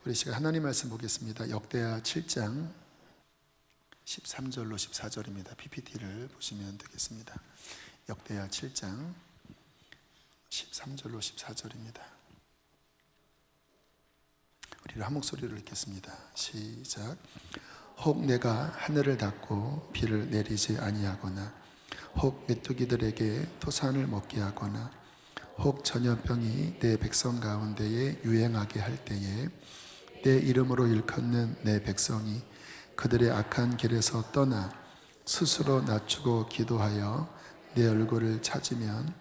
우리 시간 하나님 말씀 보겠습니다. 역대하 7장 13절로 14절입니다. PPT를 보시면 되겠습니다. 역대하 7장 13절로 14절입니다. 우리 한 목소리로 읽겠습니다. 시작. 혹 내가 하늘을 닫고 비를 내리지 아니하거나 혹 메뚜기들에게 토산을 먹게 하거나 혹 전염병이 내 백성 가운데에 유행하게 할 때에 내 이름으로 일컫는 내 백성이 그들의 악한 길에서 떠나 스스로 낮추고 기도하여 내 얼굴을 찾으면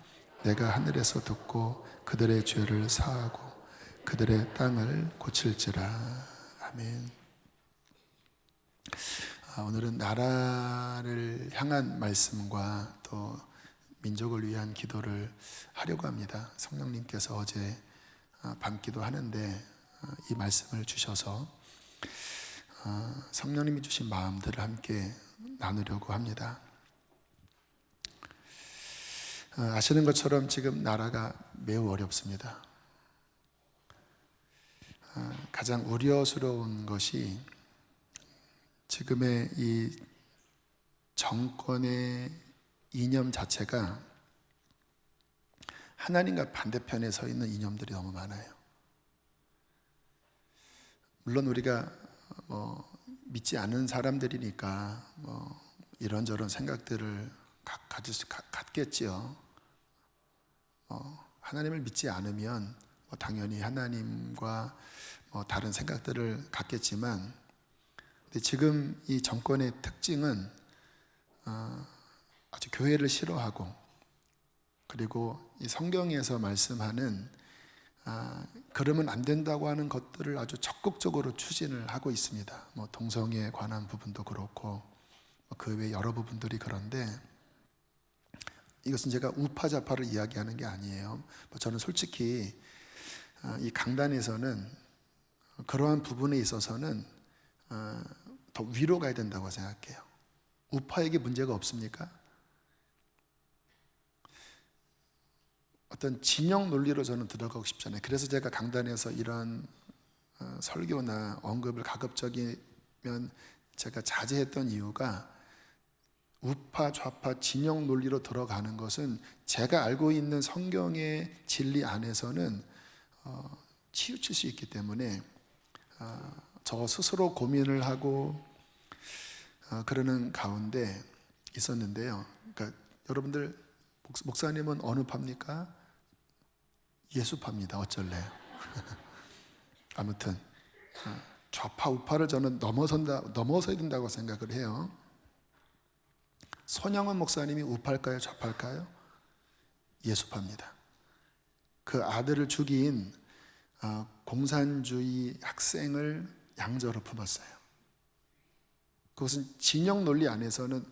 내가 하늘에서 듣고 그들의 죄를 사하고 그들의 땅을 고칠지라. 아멘. 오늘은 나라를 향한 말씀과 또 민족을 위한 기도를 하려고 합니다. 성령님께서 어제 밤기도 하는데 이 말씀을 주셔서 성령님이 주신 마음들을 함께 나누려고 합니다. 아시는 것처럼 지금 나라가 매우 어렵습니다. 가장 우려스러운 것이 지금의 이 정권의 이념 자체가 하나님과 반대편에 서 있는 이념들이 너무 많아요. 물론 우리가 믿지 않는 사람들이니까 이런저런 생각들을 갖겠지요. 하나님을 믿지 않으면 당연히 하나님과 다른 생각들을 갖겠지만, 근데 지금 이 정권의 특징은 아주 교회를 싫어하고, 그리고 이 성경에서 말씀하는 그러면 안 된다고 하는 것들을 아주 적극적으로 추진을 하고 있습니다. 동성애에 관한 부분도 그렇고 그 외 여러 부분들이 그런데, 이것은 제가 우파좌파를 이야기하는 게 아니에요. 저는 솔직히 이 강단에서는 그러한 부분에 있어서는 더 위로 가야 된다고 생각해요. 우파에게 문제가 없습니까? 어떤 진영 논리로 저는 들어가고 싶지 않아요. 그래서 제가 강단에서 이런 설교나 언급을 가급적이면 제가 자제했던 이유가, 우파 좌파 진영 논리로 들어가는 것은 제가 알고 있는 성경의 진리 안에서는 치우칠 수 있기 때문에 저 스스로 고민을 하고 그러는 가운데 있었는데요. 그러니까 여러분들, 목사님은 어느 파입니까? 예수파입니다. 어쩔래요? 아무튼 좌파 우파를 저는 넘어서야 된다고 생각을 해요. 손영은 목사님이 우파일까요? 좌파일까요? 예수파입니다. 그 아들을 죽인 공산주의 학생을 양저로 품었어요. 그것은 진영 논리 안에서는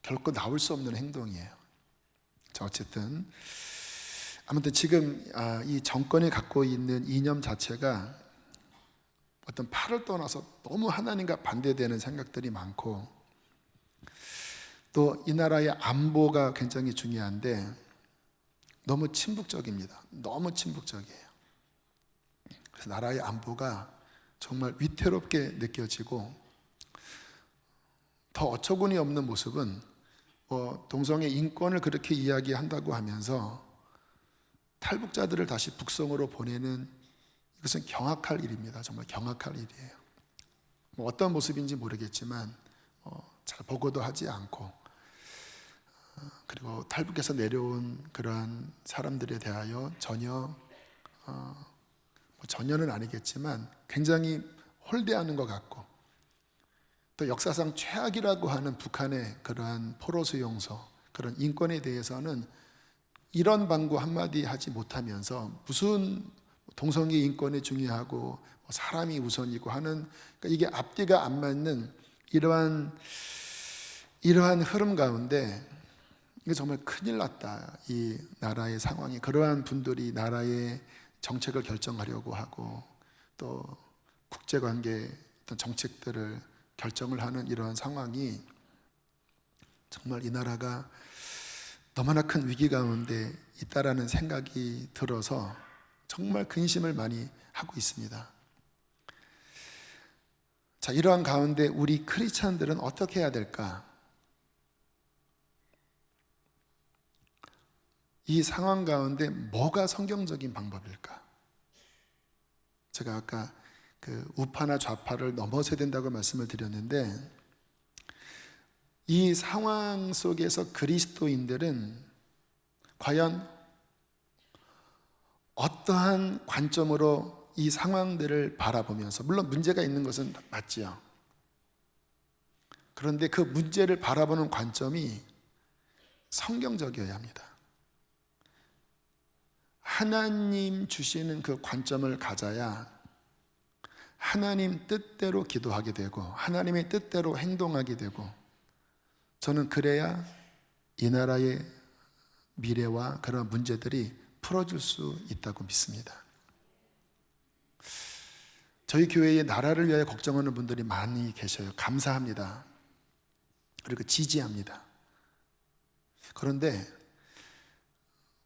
결코 나올 수 없는 행동이에요. 어쨌든 아무튼 지금 이 정권이 갖고 있는 이념 자체가 어떤 팔을 떠나서 너무 하나님과 반대되는 생각들이 많고, 또 이 나라의 안보가 굉장히 중요한데 너무 친북적입니다. 너무 친북적이에요. 그래서 나라의 안보가 정말 위태롭게 느껴지고, 더 어처구니 없는 모습은 동성애 인권을 그렇게 이야기한다고 하면서 탈북자들을 다시 북성으로 보내는, 이것은 경악할 일입니다. 정말 경악할 일이에요. 어떤 모습인지 모르겠지만 잘 보고도 하지 않고, 그리고 탈북해서 내려온 그러한 사람들에 대하여 전혀는 아니겠지만 굉장히 홀대하는 것 같고, 또 역사상 최악이라고 하는 북한의 그러한 포로수용소, 그런 인권에 대해서는 이런 방구 한마디 하지 못하면서 무슨 동성애 인권이 중요하고 사람이 우선이고 하는, 그러니까 이게 앞뒤가 안 맞는 이러한 흐름 가운데 이게 정말 큰일 났다. 이 나라의 상황이, 그러한 분들이 나라의 정책을 결정하려고 하고 또 국제관계 어떤 정책들을 결정을 하는 이러한 상황이, 정말 이 나라가 너무나 큰 위기 가운데 있다라는 생각이 들어서 정말 근심을 많이 하고 있습니다. 자, 이러한 가운데 우리 크리스찬들은 어떻게 해야 될까? 이 상황 가운데 뭐가 성경적인 방법일까? 제가 아까 그 우파나 좌파를 넘어서야 된다고 말씀을 드렸는데, 이 상황 속에서 그리스도인들은 과연 어떠한 관점으로 이 상황들을 바라보면서, 물론 문제가 있는 것은 맞지요. 그런데 그 문제를 바라보는 관점이 성경적이어야 합니다. 하나님 주시는 그 관점을 가져야 하나님 뜻대로 기도하게 되고 하나님의 뜻대로 행동하게 되고, 저는 그래야 이 나라의 미래와 그런 문제들이 풀어줄 수 있다고 믿습니다. 저희 교회의 나라를 위하여 걱정하는 분들이 많이 계셔요. 감사합니다. 그리고 지지합니다. 그런데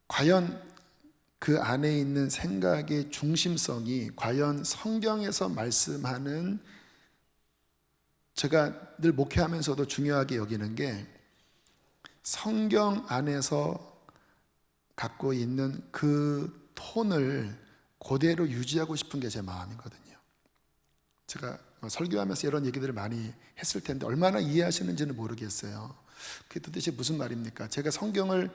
과연 그 안에 있는 생각의 중심성이 과연 성경에서 말씀하는, 제가 늘 목회하면서도 중요하게 여기는 게 성경 안에서 갖고 있는 그 톤을 그대로 유지하고 싶은 게 제 마음이거든요. 제가 설교하면서 이런 얘기들을 많이 했을 텐데 얼마나 이해하시는지는 모르겠어요. 그게 도대체 무슨 말입니까? 제가 성경을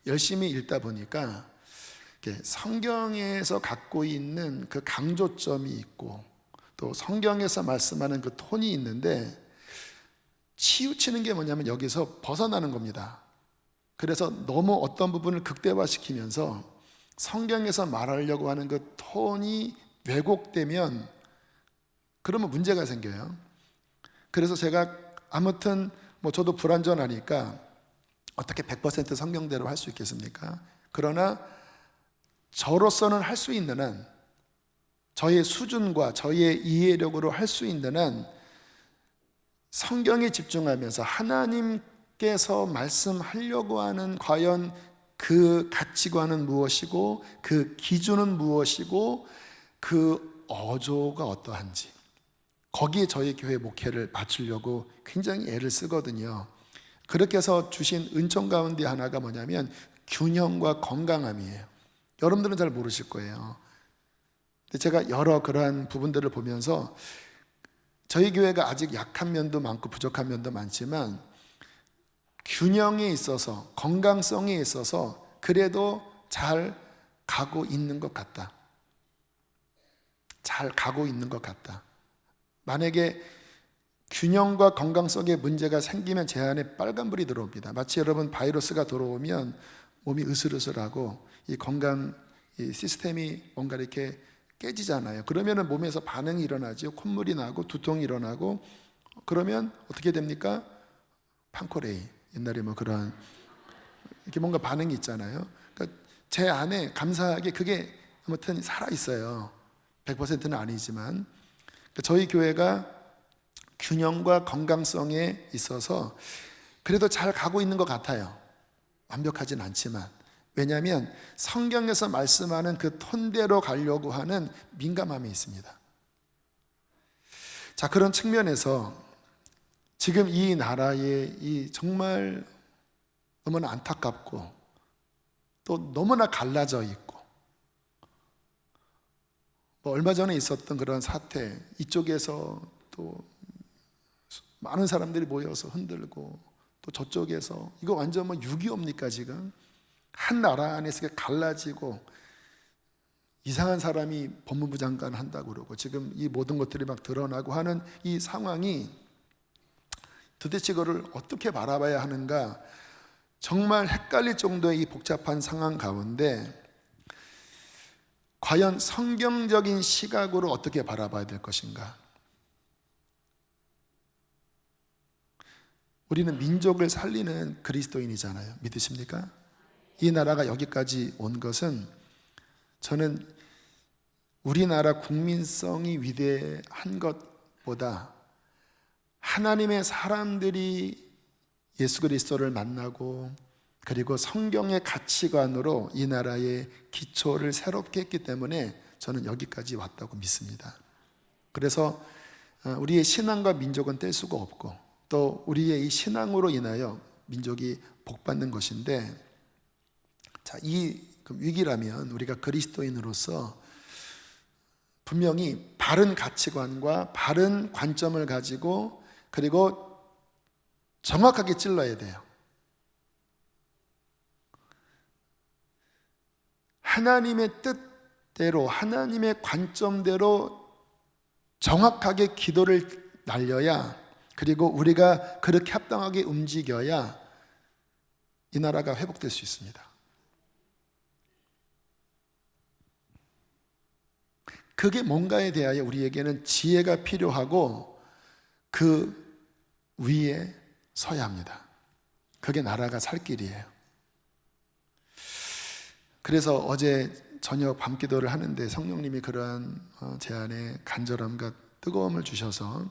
열심히 읽다 보니까 성경에서 갖고 있는 그 강조점이 있고 또 성경에서 말씀하는 그 톤이 있는데, 치우치는 게 뭐냐면 여기서 벗어나는 겁니다. 그래서 너무 어떤 부분을 극대화시키면서 성경에서 말하려고 하는 그 톤이 왜곡되면 그러면 문제가 생겨요. 그래서 제가 아무튼 저도 불완전하니까 어떻게 100% 성경대로 할 수 있겠습니까? 그러나 저로서는 할 수 있는 한, 저의 수준과 저의 이해력으로 할 수 있는 한 성경에 집중하면서 하나님께서 말씀하려고 하는 과연 그 가치관은 무엇이고 그 기준은 무엇이고 그 어조가 어떠한지, 거기에 저희 교회 목회를 맞추려고 굉장히 애를 쓰거든요. 그렇게 해서 주신 은총 가운데 하나가 뭐냐면 균형과 건강함이에요. 여러분들은 잘 모르실 거예요. 근데 제가 여러 그러한 부분들을 보면서 저희 교회가 아직 약한 면도 많고 부족한 면도 많지만 균형에 있어서, 건강성에 있어서 그래도 잘 가고 있는 것 같다. 잘 가고 있는 것 같다. 만약에 균형과 건강성에 문제가 생기면 제 안에 빨간불이 들어옵니다. 마치 여러분 바이러스가 들어오면 몸이 으슬으슬하고 이 건강 이 시스템이 뭔가 이렇게 깨지잖아요. 그러면 몸에서 반응이 일어나죠. 콧물이 나고 두통이 일어나고, 그러면 어떻게 됩니까? 판코레이, 옛날에 그런 이렇게 뭔가 반응이 있잖아요. 그러니까 제 안에 감사하게 그게 아무튼 살아있어요. 100%는 아니지만. 그러니까 저희 교회가 균형과 건강성에 있어서 그래도 잘 가고 있는 것 같아요. 완벽하진 않지만. 왜냐하면 성경에서 말씀하는 그 톤대로 가려고 하는 민감함이 있습니다. 자, 그런 측면에서 지금 이 나라에 이 정말 너무나 안타깝고 또 너무나 갈라져 있고, 얼마 전에 있었던 그런 사태, 이쪽에서 또 많은 사람들이 모여서 흔들고 또 저쪽에서, 이거 완전 6.25입니까 지금? 한 나라 안에서 갈라지고 이상한 사람이 법무부 장관 한다고 그러고 지금 이 모든 것들이 막 드러나고 하는 이 상황이 도대체 그거를 어떻게 바라봐야 하는가, 정말 헷갈릴 정도의 이 복잡한 상황 가운데 과연 성경적인 시각으로 어떻게 바라봐야 될 것인가? 우리는 민족을 살리는 그리스도인이잖아요. 믿으십니까? 이 나라가 여기까지 온 것은 저는 우리나라 국민성이 위대한 것보다 하나님의 사람들이 예수 그리스도를 만나고 그리고 성경의 가치관으로 이 나라의 기초를 새롭게 했기 때문에 저는 여기까지 왔다고 믿습니다. 그래서 우리의 신앙과 민족은 뗄 수가 없고, 또 우리의 이 신앙으로 인하여 민족이 복받는 것인데, 자, 이 위기라면 우리가 그리스도인으로서 분명히 바른 가치관과 바른 관점을 가지고, 그리고 정확하게 찔러야 돼요. 하나님의 뜻대로, 하나님의 관점대로 정확하게 기도를 날려야, 그리고 우리가 그렇게 합당하게 움직여야 이 나라가 회복될 수 있습니다. 그게 뭔가에 대하여 우리에게는 지혜가 필요하고 그 위에 서야 합니다. 그게 나라가 살 길이에요. 그래서 어제 저녁 밤기도를 하는데 성령님이 그러한 제 안에 간절함과 뜨거움을 주셔서,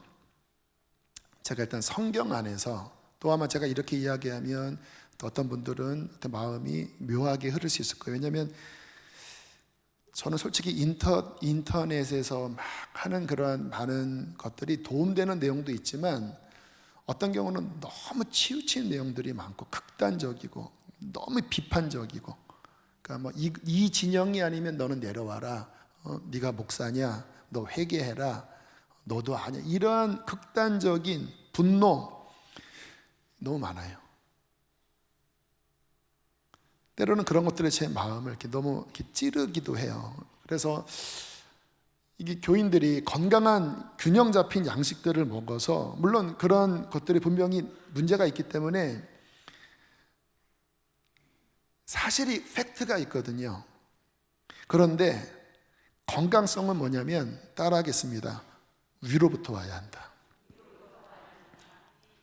제가 일단 성경 안에서, 또 아마 제가 이렇게 이야기하면 또 어떤 분들은 어떤 마음이 묘하게 흐를 수 있을 거예요. 왜냐하면 저는 솔직히 인터넷에서 막 하는 그러한 많은 것들이 도움되는 내용도 있지만, 어떤 경우는 너무 치우친 내용들이 많고 극단적이고 너무 비판적이고, 그러니까 뭐 이 진영이 아니면 너는 내려와라, 네가 목사냐, 너 회개해라, 너도 아니야, 이러한 극단적인 분노 너무 많아요. 때로는 그런 것들에 제 마음을 이렇게 너무 이렇게 찌르기도 해요. 그래서 이게 교인들이 건강한 균형 잡힌 양식들을 먹어서, 물론 그런 것들이 분명히 문제가 있기 때문에 사실이 팩트가 있거든요. 그런데 건강성은 뭐냐면, 따라하겠습니다. 위로부터 와야 한다.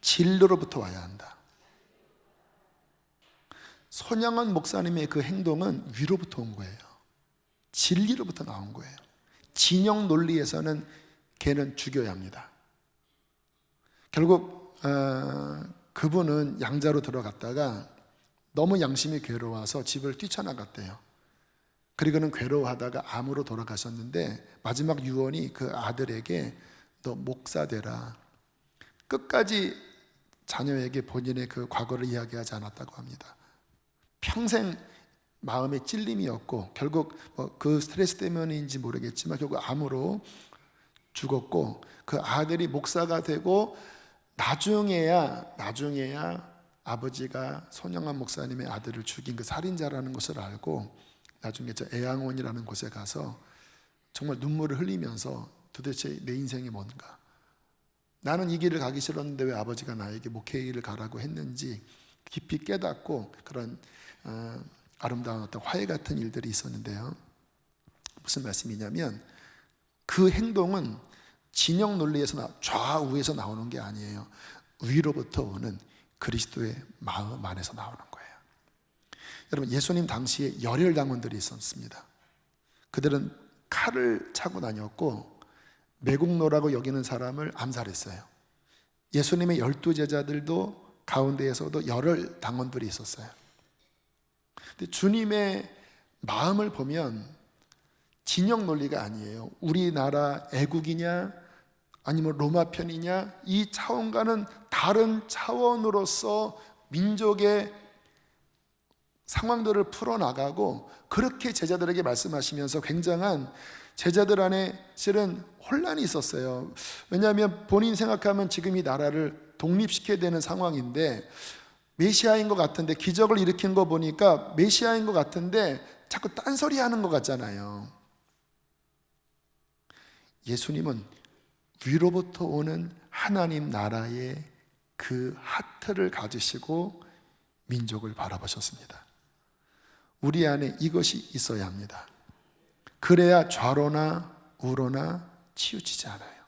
진리로부터 와야 한다. 손양원 목사님의 그 행동은 위로부터 온 거예요. 진리로부터 나온 거예요. 진영 논리에서는 걔는 죽여야 합니다. 결국 그분은 양자로 들어갔다가 너무 양심이 괴로워서 집을 뛰쳐나갔대요. 그리고는 괴로워하다가 암으로 돌아가셨는데, 마지막 유언이 그 아들에게 너 목사 되라. 끝까지 자녀에게 본인의 그 과거를 이야기하지 않았다고 합니다. 평생 마음에 찔림이었고, 결국 그 스트레스 때문인지 모르겠지만 결국 암으로 죽었고, 그 아들이 목사가 되고 나중에야 아버지가 손영환 목사님의 아들을 죽인 그 살인자라는 것을 알고, 나중에 저 애양원이라는 곳에 가서 정말 눈물을 흘리면서 도대체 내 인생이 뭔가, 나는 이 길을 가기 싫었는데 왜 아버지가 나에게 목회의 길을 가라고 했는지 깊이 깨닫고, 그런 아름다운 어떤 화해 같은 일들이 있었는데요. 무슨 말씀이냐면, 그 행동은 진영 논리에서 좌우에서 나오는 게 아니에요. 위로부터 오는 그리스도의 마음 안에서 나오는 거예요. 여러분, 예수님 당시에 열혈 당원들이 있었습니다. 그들은 칼을 차고 다녔고 매국노라고 여기는 사람을 암살했어요. 예수님의 12제자들도 가운데에서도 열혈 당원들이 있었어요. 근데 주님의 마음을 보면 진영 논리가 아니에요. 우리나라 애국이냐 아니면 로마 편이냐, 이 차원과는 다른 차원으로서 민족의 상황들을 풀어나가고, 그렇게 제자들에게 말씀하시면서 굉장한 제자들 안에 실은 혼란이 있었어요. 왜냐하면 본인 생각하면 지금 이 나라를 독립시켜야 되는 상황인데, 메시아인 것 같은데, 기적을 일으킨 거 보니까 메시아인 것 같은데 자꾸 딴소리 하는 것 같잖아요. 예수님은 위로부터 오는 하나님 나라의 그 하트를 가지시고 민족을 바라보셨습니다. 우리 안에 이것이 있어야 합니다. 그래야 좌로나 우로나 치우치지 않아요.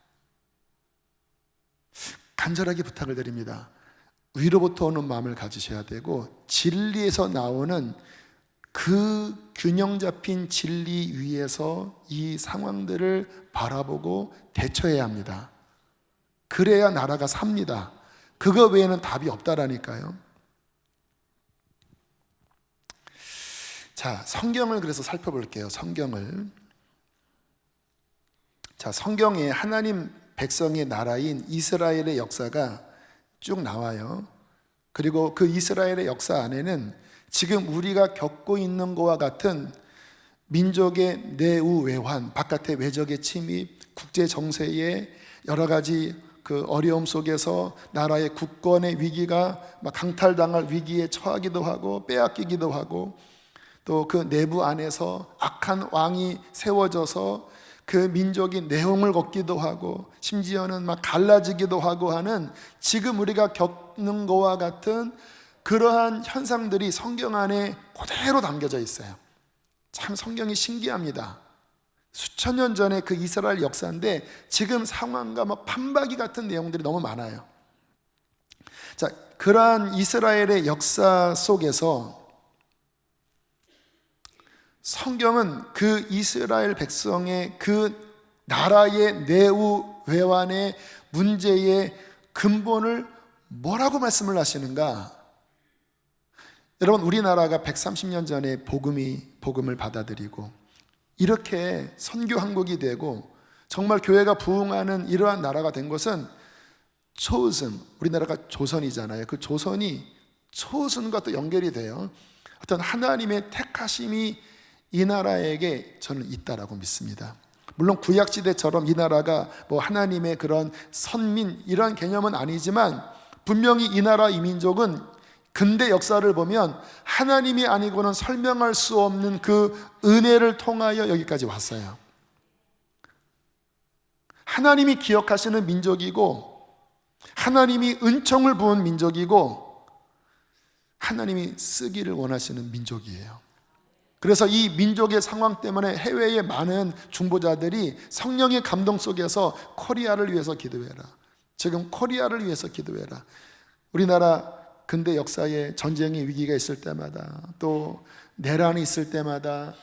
간절하게 부탁을 드립니다. 위로부터 오는 마음을 가지셔야 되고, 진리에서 나오는 그 균형 잡힌 진리 위에서 이 상황들을 바라보고 대처해야 합니다. 그래야 나라가 삽니다. 그거 외에는 답이 없다라니까요. 자, 성경을 그래서 살펴볼게요. 성경을. 자, 성경에 하나님 백성의 나라인 이스라엘의 역사가 쭉 나와요. 그리고 그 이스라엘의 역사 안에는 지금 우리가 겪고 있는 것과 같은 민족의 내우 외환, 바깥의 외적의 침입, 국제 정세의 여러 가지 그 어려움 속에서 나라의 국권의 위기가 막 강탈당할 위기에 처하기도 하고 빼앗기기도 하고, 또 그 내부 안에서 악한 왕이 세워져서 그 민족이 내홍을 걷기도 하고 심지어는 막 갈라지기도 하고 하는 지금 우리가 겪는 것과 같은 그러한 현상들이 성경 안에 그대로 담겨져 있어요. 참 성경이 신기합니다. 수천 년 전에 그 이스라엘 역사인데 지금 상황과 뭐 판박이 같은 내용들이 너무 많아요. 자, 그러한 이스라엘의 역사 속에서 성경은 그 이스라엘 백성의 그 나라의 내우 외환의 문제의 근본을 뭐라고 말씀을 하시는가? 여러분, 우리나라가 130년 전에 복음을 받아들이고 이렇게 선교 한국이 되고 정말 교회가 부흥하는 이러한 나라가 된 것은 초선, 우리나라가 조선이잖아요. 그 조선이 초선과 또 연결이 돼요. 어떤 하나님의 택하심이 이 나라에게 저는 있다라고 믿습니다. 물론 구약시대처럼 이 나라가 뭐 하나님의 그런 선민 이런 개념은 아니지만 분명히 이 나라 이 민족은 근대 역사를 보면 하나님이 아니고는 설명할 수 없는 그 은혜를 통하여 여기까지 왔어요. 하나님이 기억하시는 민족이고 하나님이 은총을 부은 민족이고 하나님이 쓰기를 원하시는 민족이에요. 그래서 이 민족의 상황 때문에 해외의 많은 중보자들이 성령의 감동 속에서 코리아를 위해서 기도해라, 지금 코리아를 위해서 기도해라. 우리나라 근대 역사에 전쟁의 위기가 있을 때마다 또 내란이 있을 때마다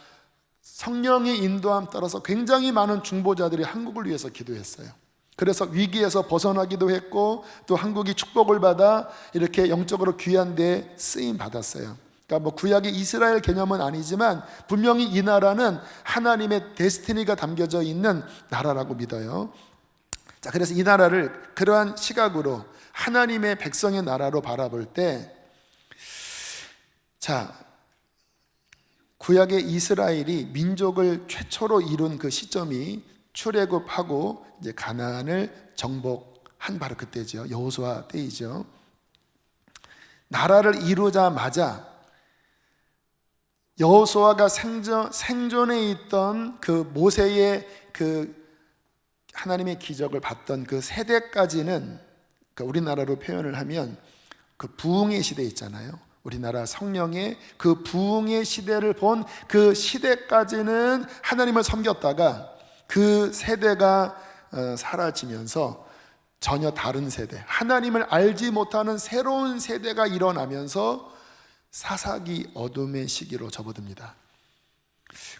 성령의 인도함 따라서 굉장히 많은 중보자들이 한국을 위해서 기도했어요. 그래서 위기에서 벗어나기도 했고 또 한국이 축복을 받아 이렇게 영적으로 귀한 데 쓰임 받았어요. 그러니까 뭐 구약의 이스라엘 개념은 아니지만 분명히 이 나라는 하나님의 데스티니가 담겨져 있는 나라라고 믿어요. 자, 그래서 이 나라를 그러한 시각으로 하나님의 백성의 나라로 바라볼 때, 자, 구약의 이스라엘이 민족을 최초로 이룬 그 시점이 출애굽하고 이제 가나안을 정복한 바로 그때죠. 여호수아 때이죠. 나라를 이루자마자 여호수아가 생존해 있던 그 모세의 그 하나님의 기적을 봤던 그 세대까지는, 그러니까 우리나라로 표현을 하면 그 부흥의 시대 있잖아요. 우리나라 성령의 그 부흥의 시대를 본 그 시대까지는 하나님을 섬겼다가 그 세대가 사라지면서 전혀 다른 세대, 하나님을 알지 못하는 새로운 세대가 일어나면서 사사기 어둠의 시기로 접어듭니다.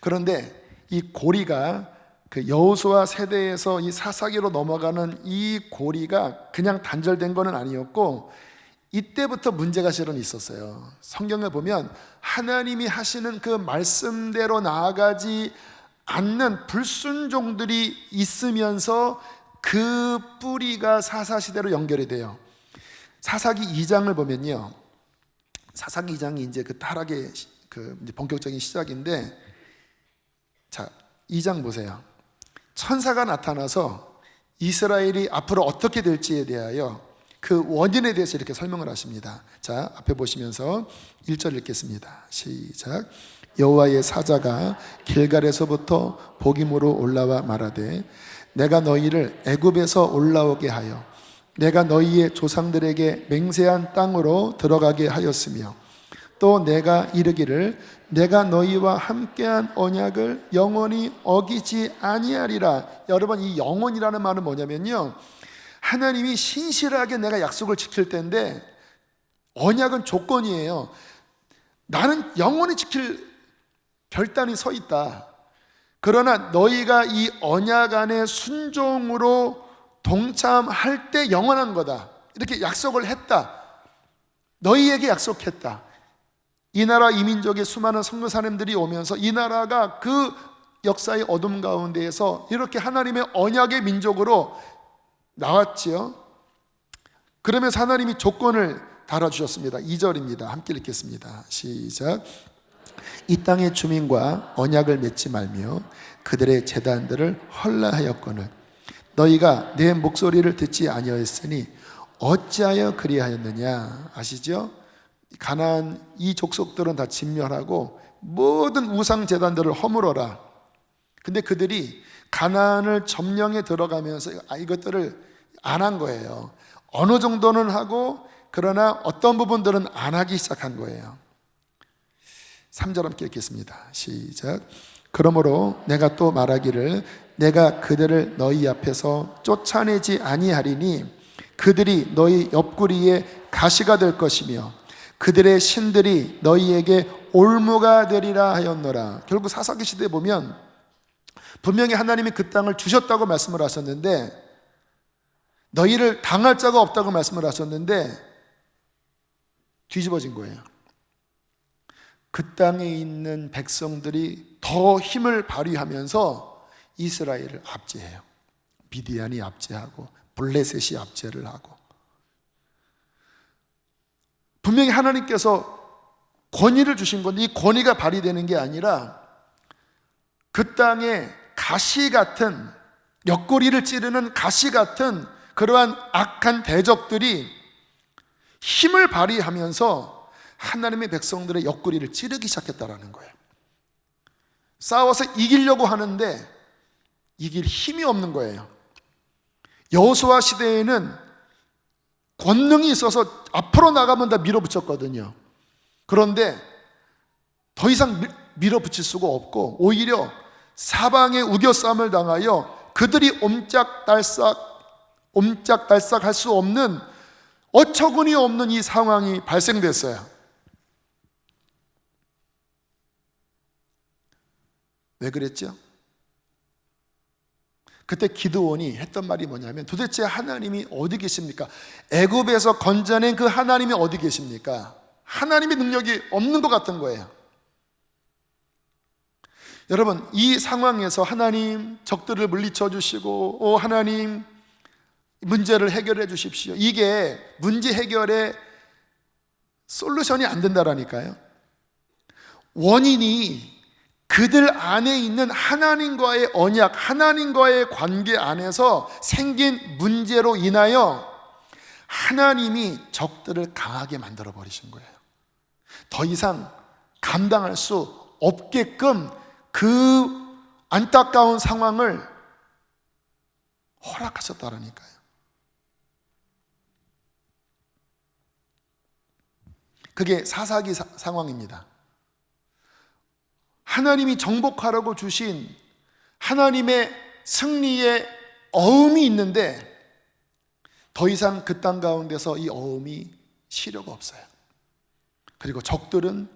그런데 이 고리가 그 여호수아 세대에서 이 사사기로 넘어가는 이 고리가 그냥 단절된 것은 아니었고 이때부터 문제가 실은 있었어요. 성경에 보면 하나님이 하시는 그 말씀대로 나아가지 않는 불순종들이 있으면서 그 뿌리가 사사시대로 연결이 돼요. 사사기 2장을 보면요, 사사기 2장이 이제 그 타락의 그 이제 본격적인 시작인데, 자, 2장 보세요. 천사가 나타나서 이스라엘이 앞으로 어떻게 될지에 대하여 그 원인에 대해서 이렇게 설명을 하십니다. 자, 앞에 보시면서 1절 읽겠습니다. 시작. 여호와의 사자가 길갈에서부터 복임으로 올라와 말하되 내가 너희를 애굽에서 올라오게 하여 내가 너희의 조상들에게 맹세한 땅으로 들어가게 하였으며 또 내가 이르기를 내가 너희와 함께한 언약을 영원히 어기지 아니하리라. 여러분, 이 영원이라는 말은 뭐냐면요, 하나님이 신실하게 내가 약속을 지킬 텐데 언약은 조건이에요. 나는 영원히 지킬 결단이 서 있다. 그러나 너희가 이 언약 안에 순종으로 동참할 때 영원한 거다. 이렇게 약속을 했다. 너희에게 약속했다. 이 나라 이 민족의 수많은 선교사님들이 오면서 이 나라가 그 역사의 어둠 가운데에서 이렇게 하나님의 언약의 민족으로 나왔지요. 그러면서 하나님이 조건을 달아주셨습니다. 2절입니다. 함께 읽겠습니다. 시작. 이 땅의 주민과 언약을 맺지 말며 그들의 제단들을 헐라하였거늘 너희가 내 목소리를 듣지 아니하였으니 어찌하여 그리하였느냐. 아시죠? 가나안 이 족속들은 다 진멸하고 모든 우상 제단들을 허물어라. 근데 그들이 가나안을 점령해 들어가면서 이것들을 안 한 거예요. 어느 정도는 하고 그러나 어떤 부분들은 안 하기 시작한 거예요. 3절 함께 읽겠습니다. 시작. 그러므로 내가 또 말하기를 내가 그들을 너희 앞에서 쫓아내지 아니하리니 그들이 너희 옆구리에 가시가 될 것이며 그들의 신들이 너희에게 올무가 되리라 하였노라. 결국 사사기 시대에 보면 분명히 하나님이 그 땅을 주셨다고 말씀을 하셨는데 너희를 당할 자가 없다고 말씀을 하셨는데 뒤집어진 거예요. 그 땅에 있는 백성들이 더 힘을 발휘하면서 이스라엘을 압제해요. 미디안이 압제하고 블레셋이 압제를 하고. 분명히 하나님께서 권위를 주신 건데 이 권위가 발휘되는 게 아니라 그 땅에 가시 같은, 옆구리를 찌르는 가시 같은 그러한 악한 대적들이 힘을 발휘하면서 하나님의 백성들의 옆구리를 찌르기 시작했다라는 거예요. 싸워서 이기려고 하는데 이길 힘이 없는 거예요. 여호수아 시대에는 권능이 있어서 앞으로 나가면 다 밀어붙였거든요. 그런데 더 이상 밀어붙일 수가 없고 오히려 사방에 우겨싸움을 당하여 그들이 옴짝달싹 할 수 없는 어처구니 없는 이 상황이 발생됐어요. 왜 그랬죠? 그때 기드온이 했던 말이 뭐냐면 도대체 하나님이 어디 계십니까? 애굽에서 건져낸 그 하나님이 어디 계십니까? 하나님의 능력이 없는 것 같은 거예요. 여러분, 이 상황에서 하나님 적들을 물리쳐 주시고 하나님 문제를 해결해 주십시오. 이게 문제 해결의 솔루션이 안 된다라니까요. 원인이 그들 안에 있는 하나님과의 언약, 하나님과의 관계 안에서 생긴 문제로 인하여 하나님이 적들을 강하게 만들어 버리신 거예요. 더 이상 감당할 수 없게끔 그 안타까운 상황을 허락하셨다라니까요. 그게 사사기 상황입니다. 하나님이 정복하라고 주신 하나님의 승리의 어음이 있는데 더 이상 그 땅 가운데서 이 어음이 실효가 없어요. 그리고 적들은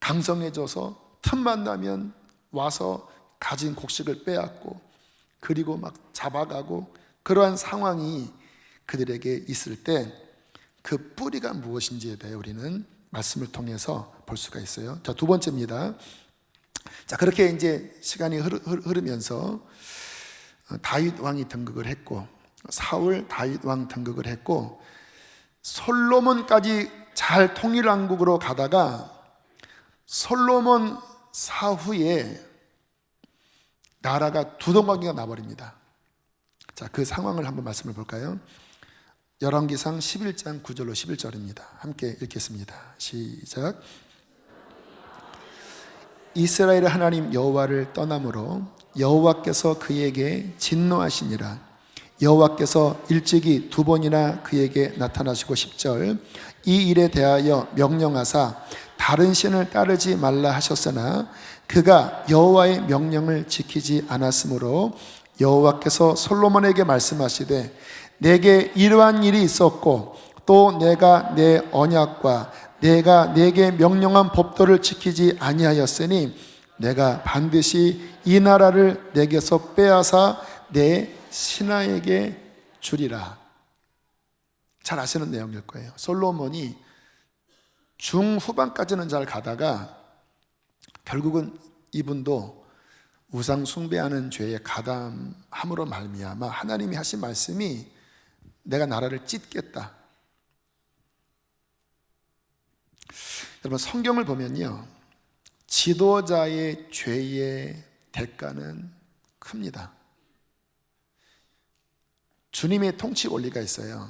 강성해져서 틈만 나면 와서 가진 곡식을 빼앗고 그리고 막 잡아가고 그러한 상황이 그들에게 있을 때 그 뿌리가 무엇인지에 대해 우리는 말씀을 통해서 볼 수가 있어요. 자, 두 번째입니다. 자, 그렇게 이제 시간이 흐르면서 다윗 왕이 등극을 했고 사울 다윗 왕 등극을 했고 솔로몬까지 잘 통일왕국으로 가다가 솔로몬 사후에 나라가 두동강이가 나버립니다. 자, 그 상황을 한번 말씀을 볼까요? 열왕기상 11장 9절로 11절입니다. 함께 읽겠습니다. 시작. 이스라엘의 하나님 여호와를 떠남으로 여호와께서 그에게 진노하시니라. 여호와께서 일찍이 두 번이나 그에게 나타나시고 10절 이 일에 대하여 명령하사 다른 신을 따르지 말라 하셨으나 그가 여호와의 명령을 지키지 않았으므로 여호와께서 솔로몬에게 말씀하시되 내게 이러한 일이 있었고 또 내가 내 언약과 내가 내게 명령한 법도를 지키지 아니하였으니 내가 반드시 이 나라를 내게서 빼앗아 내 신하에게 주리라. 잘 아시는 내용일 거예요. 솔로몬이 중후반까지는 잘 가다가 결국은 이분도 우상 숭배하는 죄에 가담함으로 말미암아 하나님이 하신 말씀이 내가 나라를 찢겠다. 여러분, 성경을 보면요, 지도자의 죄의 대가는 큽니다. 주님의 통치 원리가 있어요.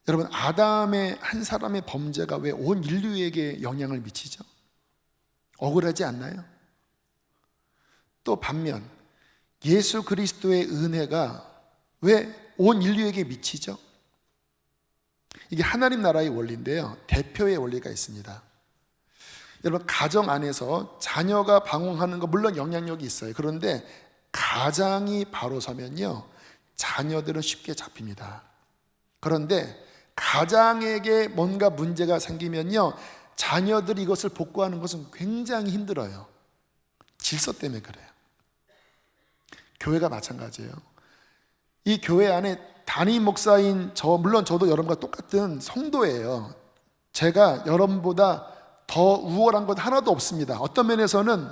여러분, 아담의 한 사람의 범죄가 왜 온 인류에게 영향을 미치죠? 억울하지 않나요? 또 반면 예수 그리스도의 은혜가 왜 온 인류에게 미치죠? 이게 하나님 나라의 원리인데요, 대표의 원리가 있습니다. 여러분, 가정 안에서 자녀가 방황하는 거 물론 영향력이 있어요. 그런데 가장이 바로 서면요, 자녀들은 쉽게 잡힙니다. 그런데 가장에게 뭔가 문제가 생기면요, 자녀들이 이것을 복구하는 것은 굉장히 힘들어요. 질서 때문에 그래요. 교회가 마찬가지예요. 이 교회 안에 담임 목사인 물론 저도 여러분과 똑같은 성도예요. 제가 여러분보다 더 우월한 건 하나도 없습니다. 어떤 면에서는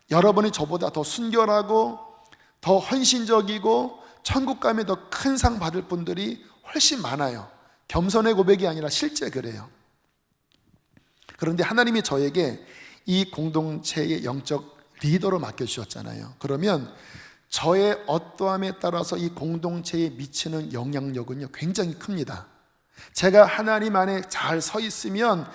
여러분이 저보다 더 순결하고 더 헌신적이고 천국 가면 더 큰 상 받을 분들이 훨씬 많아요. 겸손의 고백이 아니라 실제 그래요. 그런데 하나님이 저에게 이 공동체의 영적 리더로 맡겨주셨잖아요. 그러면 저의 어떠함에 따라서 이 공동체에 미치는 영향력은요, 굉장히 큽니다. 제가 하나님 안에 잘 서 있으면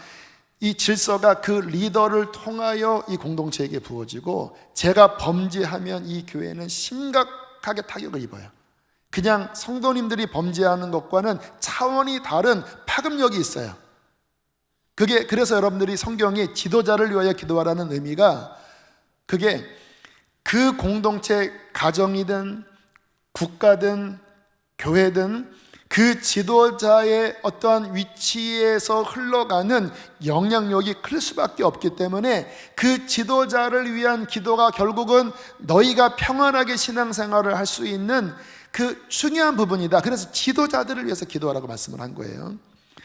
이 질서가 그 리더를 통하여 이 공동체에게 부어지고, 제가 범죄하면 이 교회는 심각하게 타격을 입어요. 그냥 성도님들이 범죄하는 것과는 차원이 다른 파급력이 있어요. 그래서 여러분들이 성경에 지도자를 위하여 기도하라는 의미가, 그게 그 공동체, 가정이든 국가든 교회든 그 지도자의 어떠한 위치에서 흘러가는 영향력이 클 수밖에 없기 때문에 그 지도자를 위한 기도가 결국은 너희가 평안하게 신앙생활을 할 수 있는 그 중요한 부분이다. 그래서 지도자들을 위해서 기도하라고 말씀을 한 거예요.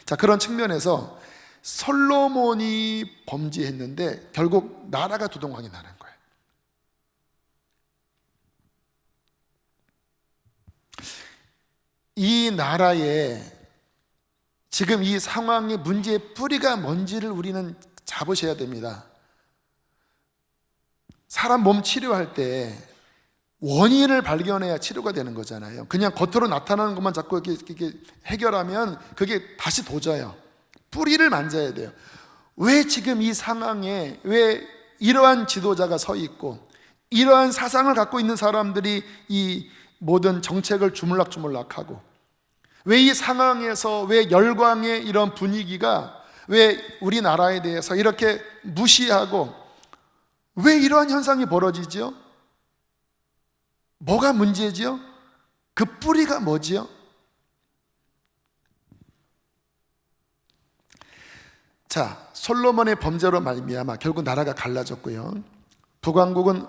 자, 그런 측면에서 솔로몬이 범죄했는데 결국 나라가 두동강이 나는 거예요. 이 나라에 지금 이 상황의 문제의 뿌리가 뭔지를 우리는 잡으셔야 됩니다. 사람 몸 치료할 때 원인을 발견해야 치료가 되는 거잖아요. 그냥 겉으로 나타나는 것만 자꾸 이렇게 해결하면 그게 다시 도져요. 뿌리를 만져야 돼요. 왜 지금 이 상황에 왜 이러한 지도자가 서 있고 이러한 사상을 갖고 있는 사람들이 이 모든 정책을 주물락주물락하고, 왜 이 상황에서 왜 열광의 이런 분위기가 왜 우리나라에 대해서 이렇게 무시하고 왜 이러한 현상이 벌어지죠? 뭐가 문제죠? 그 뿌리가 뭐지요? 자, 솔로몬의 범죄로 말미암아 결국 나라가 갈라졌고요. 북왕국은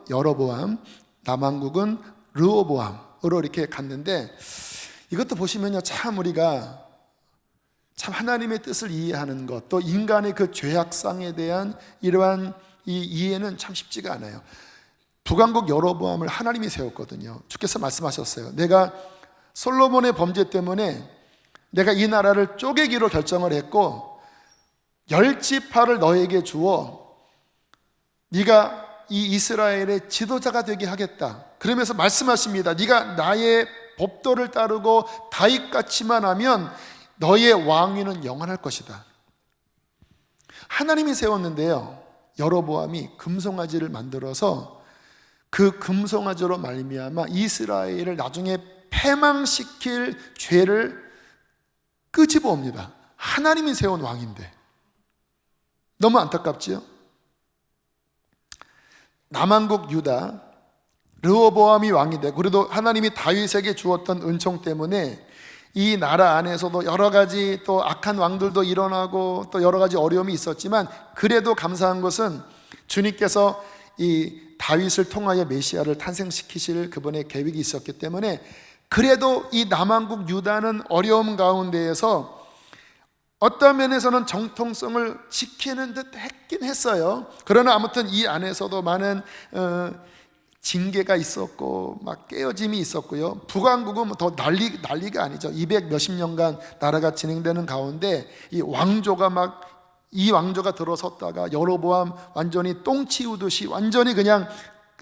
여로보암, 남왕국은 르호보암으로 이렇게 갔는데, 이것도 보시면요, 참 우리가 참 하나님의 뜻을 이해하는 것, 또 인간의 그 죄악상에 대한 이러한 이 이해는 참 쉽지가 않아요. 북왕국 여로보암을 하나님이 세웠거든요. 주께서 말씀하셨어요. 내가 솔로몬의 범죄 때문에 내가 이 나라를 쪼개기로 결정을 했고 10지파를 너에게 주어 네가 이 이스라엘의 지도자가 되게 하겠다. 그러면서 말씀하십니다. 네가 나의 법도를 따르고 다윗같이만 하면 너의 왕위는 영원할 것이다. 하나님이 세웠는데요, 여로보암이 금송아지를 만들어서 그 금송아지로 말미암아 이스라엘을 나중에 패망시킬 죄를 끄집어 옵니다. 하나님이 세운 왕인데 너무 안타깝지요? 남왕국 유다 르호보암이 왕이 되고, 그래도 하나님이 다윗에게 주었던 은총 때문에 이 나라 안에서도 여러 가지 또 악한 왕들도 일어나고 또 여러 가지 어려움이 있었지만, 그래도 감사한 것은 주님께서 이 다윗을 통하여 메시아를 탄생시키실 그분의 계획이 있었기 때문에 그래도 이 남왕국 유다는 어려움 가운데에서 어떤 면에서는 정통성을 지키는 듯 했긴 했어요. 그러나 아무튼 이 안에서도 많은 징계가 있었고 막 깨어짐이 있었고요. 북왕국은 더 난리가 아니죠. 200 몇십 년간 나라가 진행되는 가운데 이 왕조가 들어섰다가 여로보암 완전히 똥 치우듯이 완전히 그냥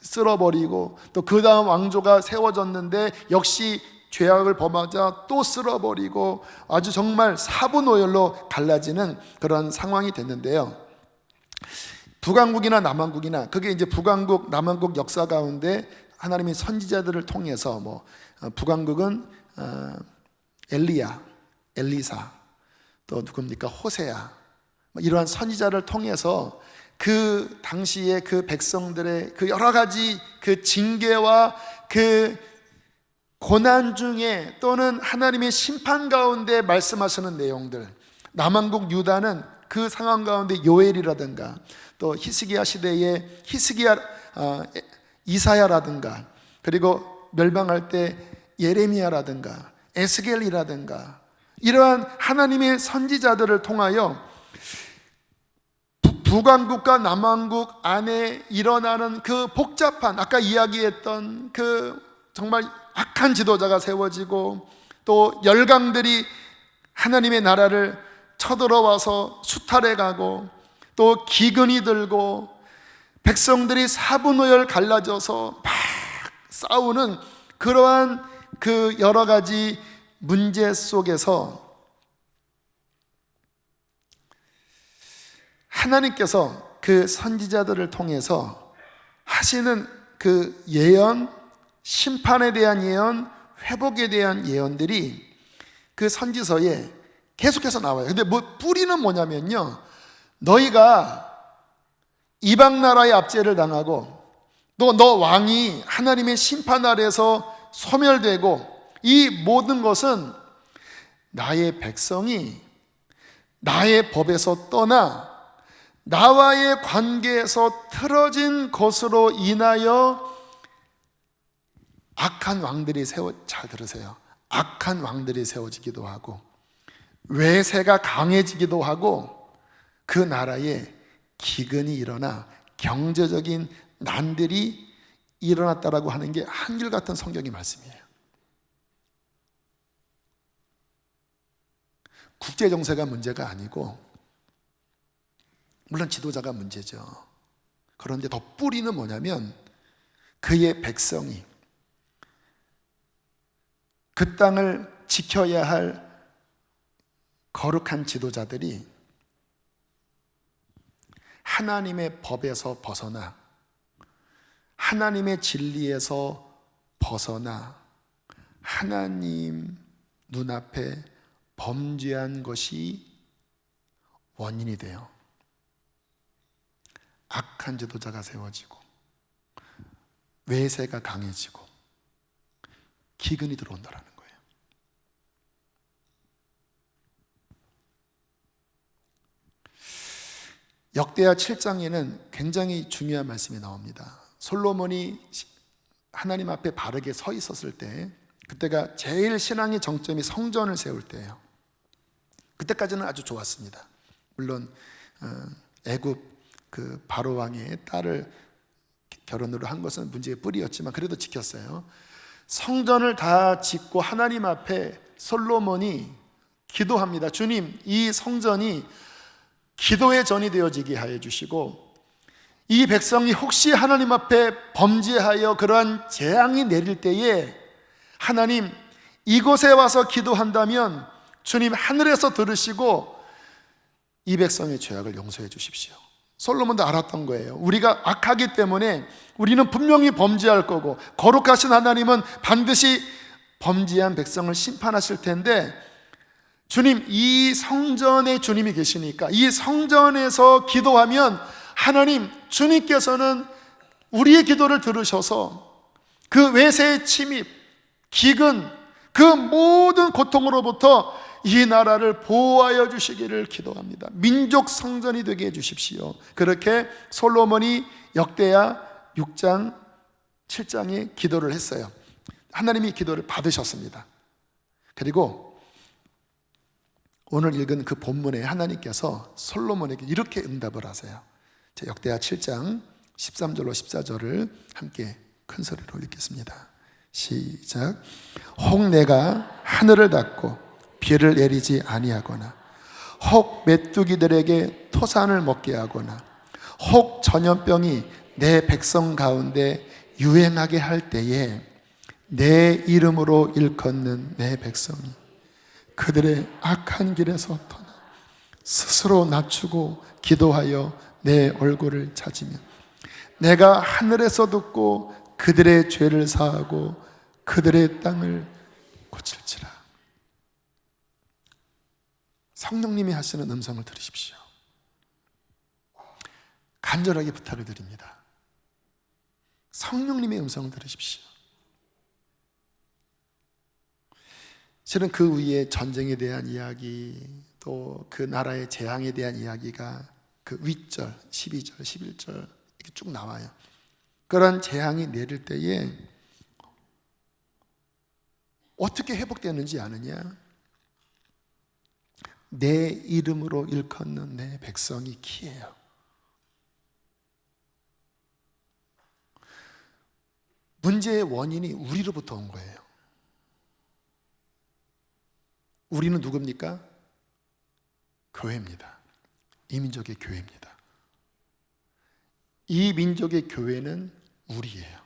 쓸어버리고, 또 그 다음 왕조가 세워졌는데 역시 죄악을 범하자 또 쓸어버리고, 아주 정말 사분오열로 갈라지는 그런 상황이 됐는데요. 북왕국이나 남왕국이나, 그게 이제 북왕국 남왕국 역사 가운데 하나님이 선지자들을 통해서 북왕국은 엘리야, 엘리사, 또 누굽니까, 호세야, 이러한 선지자를 통해서 그 당시에 그 백성들의 그 여러 가지 그 징계와 그 고난 중에, 또는 하나님의 심판 가운데 말씀하시는 내용들, 남왕국 유다는 그 상황 가운데 요엘이라든가, 또 히스기야 시대의 이사야라든가, 그리고 멸망할 때 예레미야라든가 에스겔이라든가, 이러한 하나님의 선지자들을 통하여 북왕국과 남왕국 안에 일어나는 그 복잡한, 아까 이야기했던 그 정말 악한 지도자가 세워지고, 또 열강들이 하나님의 나라를 쳐들어와서 수탈해가고, 또 기근이 들고 백성들이 사분오열 갈라져서 막 싸우는 그러한 그 여러 가지 문제 속에서 하나님께서 그 선지자들을 통해서 하시는 그 예언, 심판에 대한 예언, 회복에 대한 예언들이 그 선지서에 계속해서 나와요. 근데 뿌리는 뭐냐면요, 너희가 이방 나라의 압제를 당하고, 또 너 왕이 하나님의 심판 아래에서 소멸되고, 이 모든 것은 나의 백성이 나의 법에서 떠나 나와의 관계에서 틀어진 것으로 인하여 악한 왕들이 잘 들으세요, 악한 왕들이 세워지기도 하고 외세가 강해지기도 하고, 그 나라에 기근이 일어나 경제적인 난들이 일어났다라고 하는 게 한결같은 성경의 말씀이에요. 국제 정세가 문제가 아니고, 물론 지도자가 문제죠. 그런데 더 뿌리는 뭐냐면, 그의 백성이, 그 땅을 지켜야 할 거룩한 지도자들이 하나님의 법에서 벗어나, 하나님의 진리에서 벗어나 하나님 눈앞에 범죄한 것이 원인이 돼요. 악한 지도자가 세워지고 외세가 강해지고 기근이 들어온다라는 거예요. 역대하 7장에는 굉장히 중요한 말씀이 나옵니다. 솔로몬이 하나님 앞에 바르게 서 있었을 때, 그때가 제일 신앙의 정점이 성전을 세울 때예요. 그때까지는 아주 좋았습니다. 물론 애굽 그 바로 왕의 딸을 결혼으로 한 것은 문제의 뿌리였지만 그래도 지켰어요. 성전을 다 짓고 하나님 앞에 솔로몬이 기도합니다. 주님, 이 성전이 기도의 전이 되어지게 하여 주시고, 이 백성이 혹시 하나님 앞에 범죄하여 그러한 재앙이 내릴 때에 하나님, 이곳에 와서 기도한다면 주님 하늘에서 들으시고 이 백성의 죄악을 용서해 주십시오. 솔로몬도 알았던 거예요. 우리가 악하기 때문에 우리는 분명히 범죄할 거고, 거룩하신 하나님은 반드시 범죄한 백성을 심판하실 텐데, 주님, 이 성전에 주님이 계시니까 이 성전에서 기도하면 하나님, 주님께서는 우리의 기도를 들으셔서 그 외세의 침입, 기근, 그 모든 고통으로부터 이 나라를 보호하여 주시기를 기도합니다. 민족 성전이 되게 해주십시오. 그렇게 솔로몬이 역대하 6장 7장에 기도를 했어요. 하나님이 기도를 받으셨습니다. 그리고 오늘 읽은 그 본문에 하나님께서 솔로몬에게 이렇게 응답을 하세요. 제 역대하 7장 13절로 14절을 함께 큰 소리로 읽겠습니다. 시작. 혹 내가 하늘을 닫고 비를 내리지 아니하거나, 혹 메뚜기들에게 토산을 먹게 하거나, 혹 전염병이 내 백성 가운데 유행하게 할 때에 내 이름으로 일컫는 내 백성이 그들의 악한 길에서 떠나 스스로 낮추고 기도하여 내 얼굴을 찾으면 내가 하늘에서 듣고 그들의 죄를 사하고 그들의 땅을 고칠지라. 성령님이 하시는 음성을 들으십시오. 간절하게 부탁을 드립니다. 성령님의 음성을 들으십시오. 실은 그 위에 전쟁에 대한 이야기, 또 그 나라의 재앙에 대한 이야기가 그 윗절 12절 11절 이렇게 쭉 나와요. 그런 재앙이 내릴 때에 어떻게 회복되는지 아느냐? 내 이름으로 일컫는 내 백성이 키예요. 문제의 원인이 우리로부터 온 거예요. 우리는 누굽니까? 교회입니다. 이 민족의 교회입니다. 이 민족의 교회는 우리예요.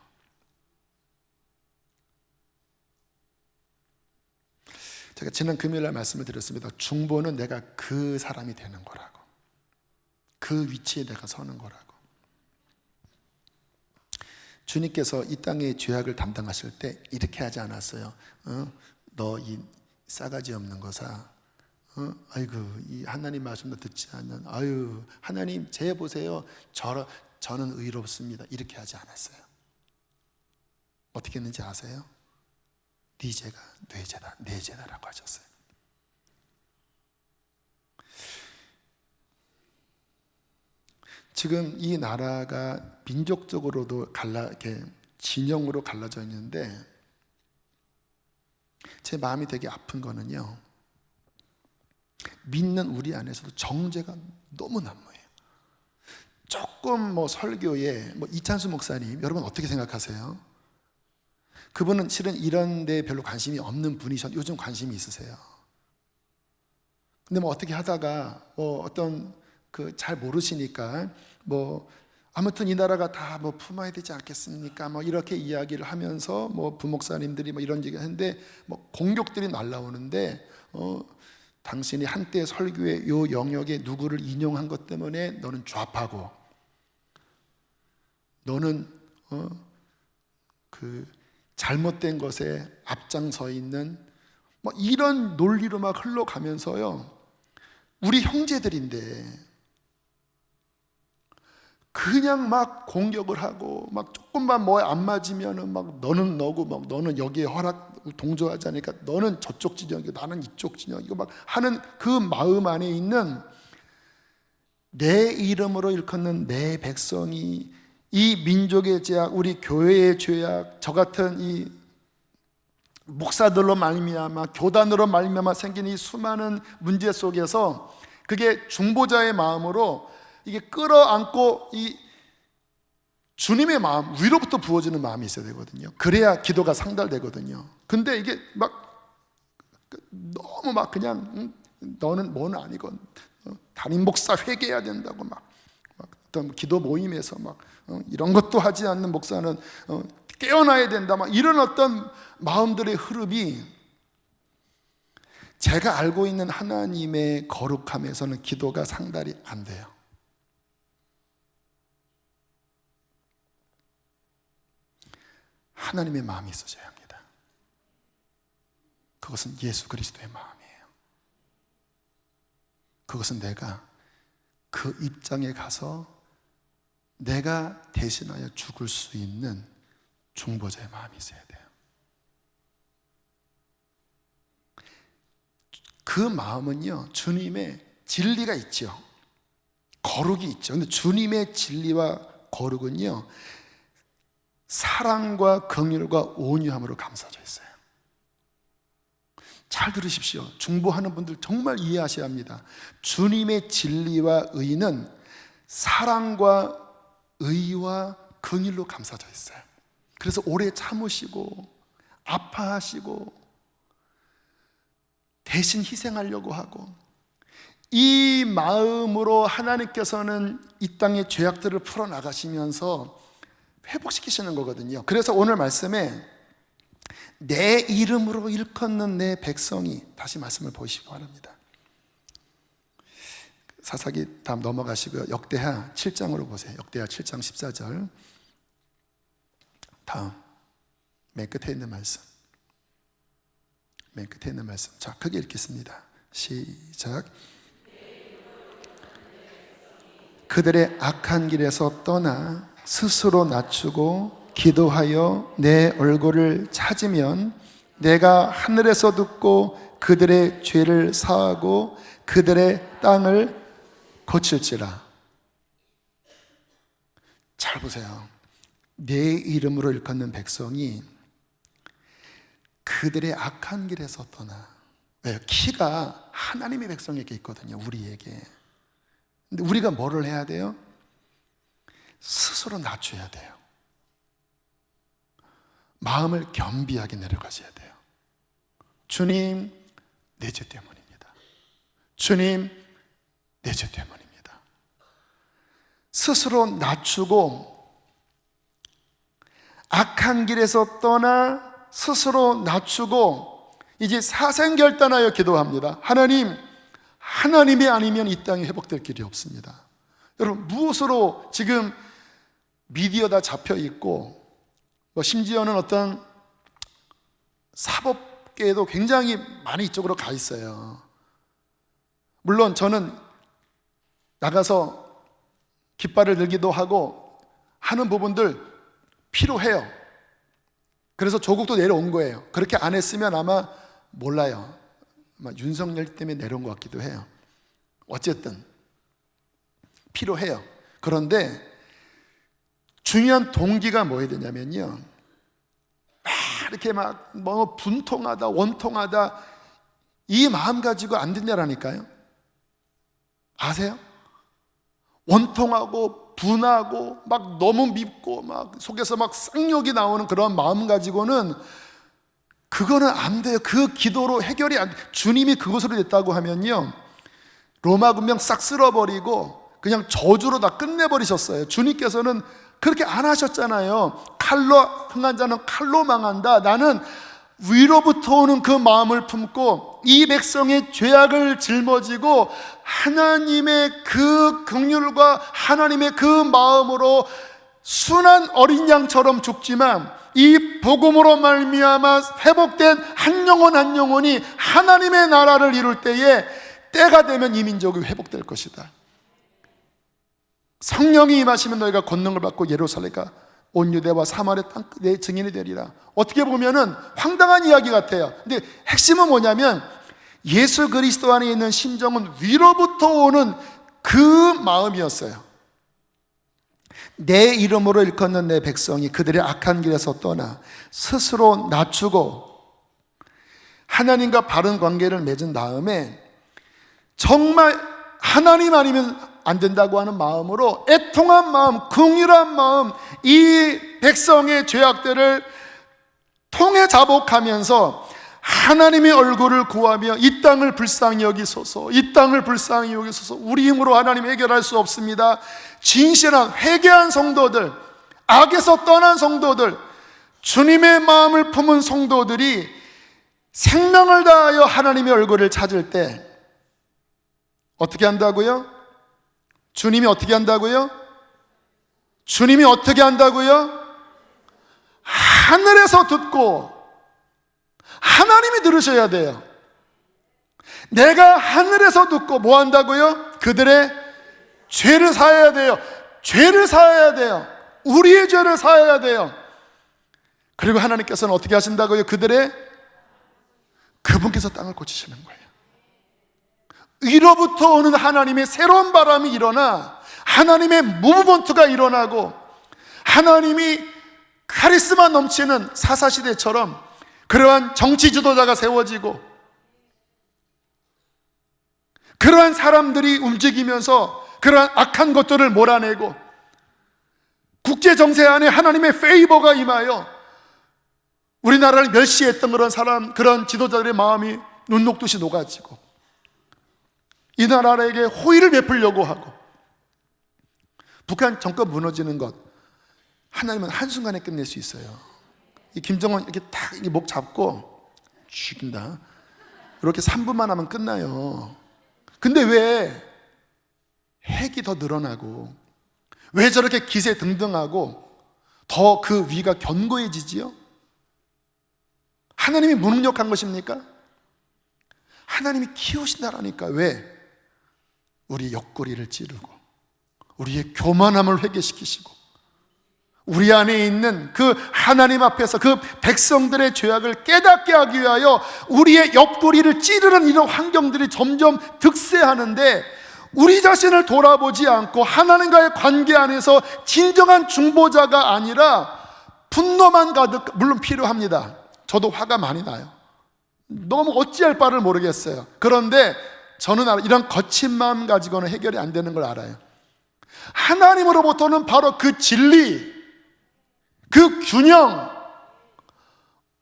제가 지난 금요일날 말씀을 드렸습니다. 중보는 내가 그 사람이 되는 거라고, 그 위치에 내가 서는 거라고. 주님께서 이 땅의 죄악을 담당하실 때 이렇게 하지 않았어요. 너 이 싸가지 없는 거사, 아이고 이 하나님 말씀도 듣지 않는, 아유 하나님 제 보세요, 저는 의롭습니다, 이렇게 하지 않았어요. 어떻게 했는지 아세요? 네 죄가 내 죄다, 내 죄다라고 하셨어요. 지금 이 나라가 민족적으로도 이렇게 진영으로 갈라져 있는데, 제 마음이 되게 아픈 거는요, 믿는 우리 안에서도 정죄가 너무 난무해요. 조금 설교에 이찬수 목사님, 여러분 어떻게 생각하세요? 그분은 실은 이런 데 별로 관심이 없는 분이셨는데 요즘 관심이 있으세요. 근데 어떻게 하다가 어떤 잘 모르시니까 아무튼 이 나라가 다 품어야 되지 않겠습니까? 이렇게 이야기를 하면서 부목사님들이 이런 얘기를 했는데 공격들이 날라오는데, 당신이 한때 설교의 요 영역에 누구를 인용한 것 때문에 너는 좌파고, 너는 그 잘못된 것에 앞장서 있는 이런 논리로 막 흘러가면서요, 우리 형제들인데 그냥 막 공격을 하고, 조금만 안 맞으면은 너는 너고, 너는 여기에 동조하지 않으니까 너는 저쪽 진영이고 나는 이쪽 진영이고 하는 그 마음 안에 있는, 내 이름으로 일컫는 내 백성이 이 민족의 죄악, 우리 교회의 죄악, 저 같은 이 목사들로 말미암아, 교단으로 말미암아 생긴 이 수많은 문제 속에서, 그게 중보자의 마음으로 이게 끌어안고 이 주님의 마음, 위로부터 부어지는 마음이 있어야 되거든요. 그래야 기도가 상달되거든요. 근데 이게 너무 그냥 너는 뭐는 아니건, 담임 목사 회개해야 된다고 어떤 기도 모임에서 이런 것도 하지 않는 목사는 깨어나야 된다, 이런 어떤 마음들의 흐름이, 제가 알고 있는 하나님의 거룩함에서는 기도가 상달이 안 돼요. 하나님의 마음이 있어져야 합니다. 그것은 예수 그리스도의 마음이에요. 그것은 내가 그 입장에 가서 내가 대신하여 죽을 수 있는 중보자의 마음이 있어야 돼요. 그 마음은요, 주님의 진리가 있죠. 거룩이 있죠. 근데 주님의 진리와 거룩은요, 사랑과 긍휼과 온유함으로 감싸져 있어요. 잘 들으십시오. 중보하는 분들 정말 이해하셔야 합니다. 주님의 진리와 의는 사랑과 의와 긍휼로 감싸져 있어요. 그래서 오래 참으시고 아파하시고 대신 희생하려고 하고, 이 마음으로 하나님께서는 이 땅의 죄악들을 풀어나가시면서 회복시키시는 거거든요. 그래서 오늘 말씀에 내 이름으로 일컫는 내 백성이, 다시 말씀을 보시기 바랍니다. 사사기 다음 넘어가시고요. 역대하 7장으로 보세요. 역대하 7장 14절. 다음 맨 끝에 있는 말씀. 맨 끝에 있는 말씀. 자, 크게 읽겠습니다. 시작. 그들의 악한 길에서 떠나 스스로 낮추고 기도하여 내 얼굴을 찾으면 내가 하늘에서 듣고 그들의 죄를 사하고 그들의 땅을 고칠지라. 잘 보세요. 내 이름으로 일컫는 백성이 그들의 악한 길에서 떠나. 왜요? 키가 하나님의 백성에게 있거든요. 우리에게. 근데 우리가 뭐를 해야 돼요? 스스로 낮춰야 돼요. 마음을 겸비하게 내려가셔야 돼요. 주님, 내 죄 때문입니다. 주님, 내 죄 때문입니다. 스스로 낮추고 악한 길에서 떠나 스스로 낮추고 이제 사생결단하여 기도합니다. 하나님, 하나님이 아니면 이 땅에 회복될 길이 없습니다. 여러분, 무엇으로 지금 미디어 다 잡혀 있고, 심지어는 어떤 사법계에도 굉장히 많이 이쪽으로 가 있어요. 물론 저는 나가서 깃발을 들기도 하고 하는 부분들 필요해요. 그래서 조국도 내려온 거예요. 그렇게 안 했으면 아마 몰라요. 아마 윤석열 때문에 내려온 것 같기도 해요. 어쨌든 필요해요. 그런데 중요한 동기가 뭐여야 되냐면요, 이렇게 뭐 분통하다 원통하다 이 마음 가지고 안 된다라니까요. 아세요? 원통하고 분하고 막 너무 밉고 막 속에서 막 쌍욕이 나오는 그런 마음 가지고는 그거는 안 돼요. 그 기도로 해결이 안 돼요. 주님이 그것으로 됐다고 하면요, 로마 군병 싹 쓸어버리고 그냥 저주로 다 끝내버리셨어요. 주님께서는 그렇게 안 하셨잖아요. 칼로 흥한 자는 칼로 망한다. 나는 위로부터 오는 그 마음을 품고 이 백성의 죄악을 짊어지고 하나님의 그 긍휼과 하나님의 그 마음으로 순한 어린 양처럼 죽지만 이 복음으로 말미암아 회복된 한 영혼 한 영혼이 하나님의 나라를 이룰 때에 때가 되면 이 민족이 회복될 것이다. 성령이 임하시면 너희가 권능을 받고 예루살렘과 온 유대와 사마리아 땅 내 증인이 되리라. 어떻게 보면은 황당한 이야기 같아요. 근데 핵심은 뭐냐면 예수 그리스도 안에 있는 심정은 위로부터 오는 그 마음이었어요. 내 이름으로 일컫는 내 백성이 그들의 악한 길에서 떠나 스스로 낮추고 하나님과 바른 관계를 맺은 다음에 정말 하나님 아니면 안 된다고 하는 마음으로 애통한 마음, 긍휼한 마음, 이 백성의 죄악들을 통해 자복하면서 하나님의 얼굴을 구하며 이 땅을 불쌍히 여기소서, 이 땅을 불쌍히 여기소서. 우리 힘으로 하나님 해결할 수 없습니다. 진실한 회개한 성도들, 악에서 떠난 성도들, 주님의 마음을 품은 성도들이 생명을 다하여 하나님의 얼굴을 찾을 때 어떻게 한다고요? 주님이 어떻게 한다고요? 주님이 어떻게 한다고요? 하늘에서 듣고 하나님이 들으셔야 돼요. 내가 하늘에서 듣고 뭐 한다고요? 그들의 죄를 사해야 돼요. 죄를 사해야 돼요. 우리의 죄를 사해야 돼요. 그리고 하나님께서는 어떻게 하신다고요? 그분께서 땅을 고치시는 거예요. 위로부터 오는 하나님의 새로운 바람이 일어나 하나님의 무브먼트가 일어나고 하나님이 카리스마 넘치는 사사시대처럼 그러한 정치 지도자가 세워지고 그러한 사람들이 움직이면서 그러한 악한 것들을 몰아내고 국제 정세 안에 하나님의 페이버가 임하여 우리나라를 멸시했던 그런 지도자들의 마음이 눈 녹듯이 녹아지고 이 나라에게 호의를 베풀려고 하고 북한 정권 무너지는 것 하나님은 한순간에 끝낼 수 있어요. 이 김정은 이렇게 딱 목 잡고 죽인다 이렇게 3분만 하면 끝나요. 근데 왜 핵이 더 늘어나고 왜 저렇게 기세 등등하고 더 그 위가 견고해지지요? 하나님이 무능력한 것입니까? 하나님이 키우신다라니까. 왜? 우리 옆구리를 찌르고 우리의 교만함을 회개시키시고 우리 안에 있는 그 하나님 앞에서 그 백성들의 죄악을 깨닫게 하기 위하여 우리의 옆구리를 찌르는 이런 환경들이 점점 득세하는데 우리 자신을 돌아보지 않고 하나님과의 관계 안에서 진정한 중보자가 아니라 분노만 가득, 물론 필요합니다. 저도 화가 많이 나요. 너무 어찌할 바를 모르겠어요. 그런데 저는 이런 거친 마음 가지고는 해결이 안 되는 걸 알아요. 하나님으로부터는 바로 그 진리, 그 균형,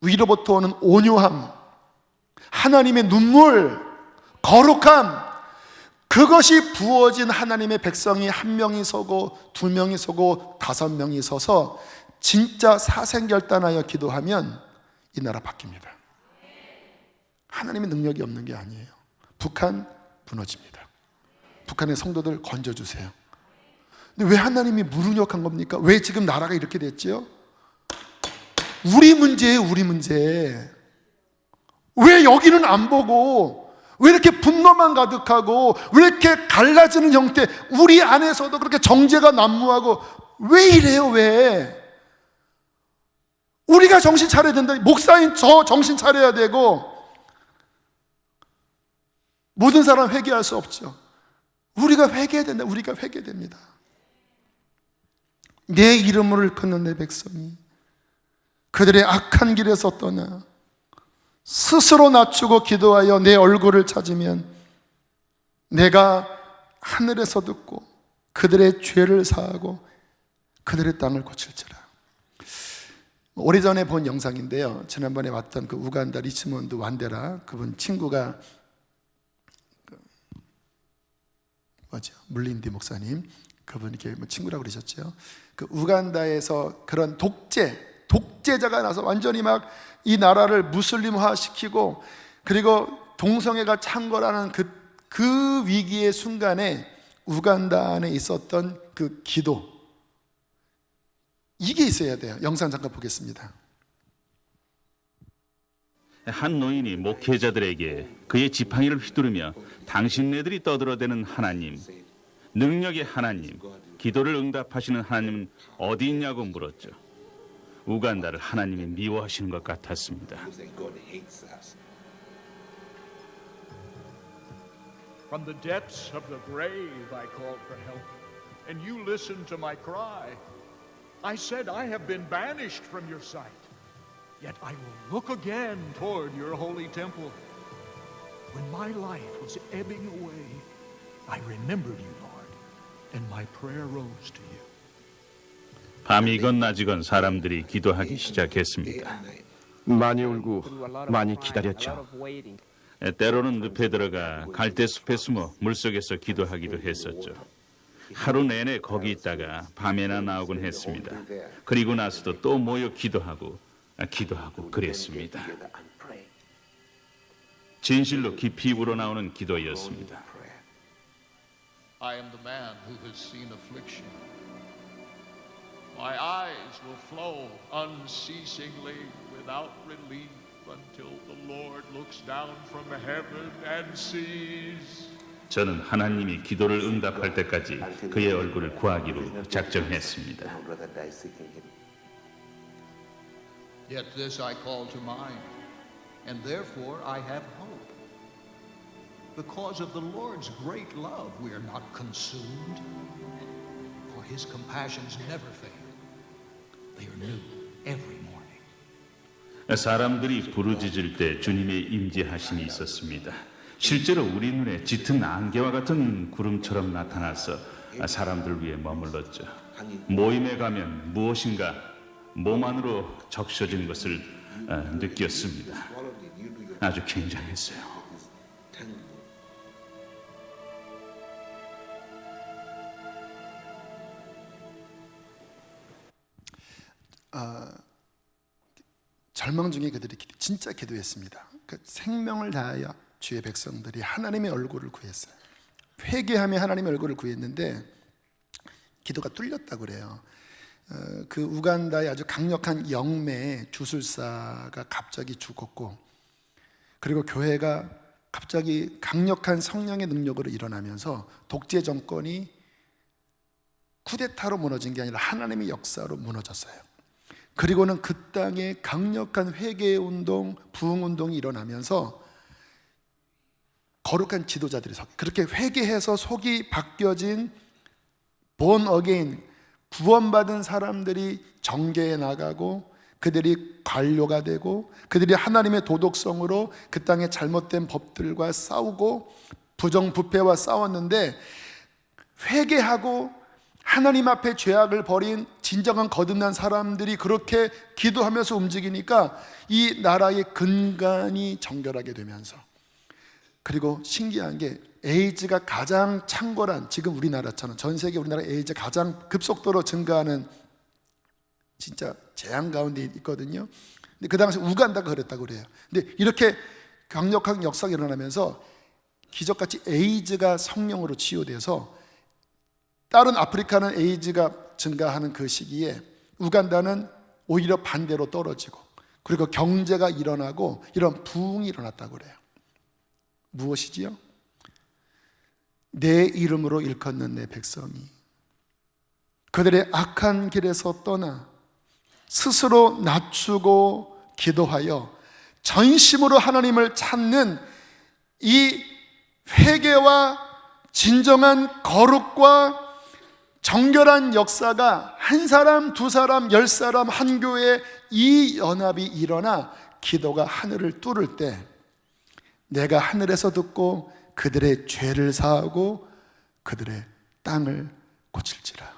위로부터 오는 온유함, 하나님의 눈물, 거룩함, 그것이 부어진 하나님의 백성이 한 명이 서고 두 명이 서고 5명이 서서 진짜 사생결단하여 기도하면 이 나라 바뀝니다. 하나님의 능력이 없는 게 아니에요. 북한 무너집니다. 북한의 성도들 건져주세요. 근데 왜 하나님이 무능력한 겁니까? 왜 지금 나라가 이렇게 됐지요? 우리 문제예요, 우리 문제. 왜 여기는 안 보고 왜 이렇게 분노만 가득하고 왜 이렇게 갈라지는 형태, 우리 안에서도 그렇게 정죄가 난무하고 왜 이래요? 왜? 우리가 정신 차려야 된다. 목사인 저 정신 차려야 되고 모든 사람 회개할 수 없죠. 우리가 회개해야 된다. 우리가 회개됩니다. 내 이름을 걷는 내 백성이 그들의 악한 길에서 떠나 스스로 낮추고 기도하여 내 얼굴을 찾으면 내가 하늘에서 듣고 그들의 죄를 사하고 그들의 땅을 고칠지라. 오래전에 본 영상인데요, 지난번에 왔던 그 우간다 리치몬드 완데라 그분 친구가 물린디 목사님, 그분 이렇게 친구라고 그러셨죠. 그 우간다에서 그런 독재자가 나서 완전히 막 이 나라를 무슬림화 시키고 그리고 동성애가 창궐하는 그 위기의 순간에 우간다 안에 있었던 그 기도, 이게 있어야 돼요. 영상 잠깐 보겠습니다. 한 노인이 목회자들에게 그의 지팡이를 휘두르며 당신네들이 떠들어대는 하나님, 능력의 하나님, 기도를 응답하시는 하나님은 어디 있냐고 물었죠. 우간다를 하나님이 미워하시는 것 같았습니다. From the depths of the grave I called for help, and you listened to my cry. I said, I have been banished from your sight, yet I will look again toward your holy temple. When my life was ebbing away, I remembered you, Lord, and my prayer rose to you. 밤이건 낮이건 사람들이 기도하기 시작했습니다. 많이 울고 많이 기다렸죠. 때로는 늪에 들어가 갈대숲에 숨어 물속에서 기도하기도 했었죠. 하루 내내 거기 있다가 밤에나 나오곤 했습니다. 그리고 나서도 또 모여 기도하고 그랬습니다. 진실로 깊이 우러나오는 기도였습니다. I am the man who has seen affliction. My eyes will flow unceasingly without relief until the Lord looks down from heaven and sees. 저는 하나님이 기도를 응답할 때까지 그의 얼굴을 구하기로 작정했습니다. Yet this I call to mind, and therefore I have hope. Because of the Lord's great love, we are not consumed, for his compassions never fail. They are new every morning. 사람들이 부르짖을 때 주님의 임재하심이 있었습니다. 실제로 우리 눈에 짙은 안개와 같은 구름처럼 나타나서 사람들 위에 머물렀죠. 모임에 가면 무엇인가 몸 안으로 적셔진 것을 느꼈습니다. 아주 굉장했어요. 절망 중에 그들이 진짜 기도했습니다. 그 생명을 다하여 주의 백성들이 하나님의 얼굴을 구했어요. 회개하며 하나님의 얼굴을 구했는데 기도가 뚫렸다고 그래요. 그 우간다의 아주 강력한 영매 주술사가 갑자기 죽었고, 그리고 교회가 갑자기 강력한 성령의 능력으로 일어나면서 독재 정권이 쿠데타로 무너진 게 아니라 하나님의 역사로 무너졌어요. 그리고는 그 땅에 강력한 회개운동, 부흥운동이 일어나면서 거룩한 지도자들이 그렇게 회개해서 속이 바뀌어진 born again, 구원받은 사람들이 정계에 나가고 그들이 관료가 되고 그들이 하나님의 도덕성으로 그 땅의 잘못된 법들과 싸우고 부정부패와 싸웠는데, 회개하고 하나님 앞에 죄악을 버린 진정한 거듭난 사람들이 그렇게 기도하면서 움직이니까 이 나라의 근간이 정결하게 되면서, 그리고 신기한 게 에이즈가 가장 창궐한, 지금 우리나라처럼 전 세계 우리나라 에이즈 가장 급속도로 증가하는 진짜 재앙 가운데 있거든요. 근데 그 당시 우간다가 그랬다고 그래요. 근데 이렇게 강력한 역사가 일어나면서 기적같이 에이즈가 성령으로 치유돼서 다른 아프리카는 에이즈가 증가하는 그 시기에 우간다는 오히려 반대로 떨어지고, 그리고 경제가 일어나고 이런 부흥이 일어났다고 그래요. 무엇이지요? 내 이름으로 일컫는 내 백성이 그들의 악한 길에서 떠나 스스로 낮추고 기도하여 전심으로 하나님을 찾는 이 회개와 진정한 거룩과 정결한 역사가 한 사람, 두 사람, 10사람, 한 교회에 이 연합이 일어나 기도가 하늘을 뚫을 때 내가 하늘에서 듣고 그들의 죄를 사하고 그들의 땅을 고칠지라.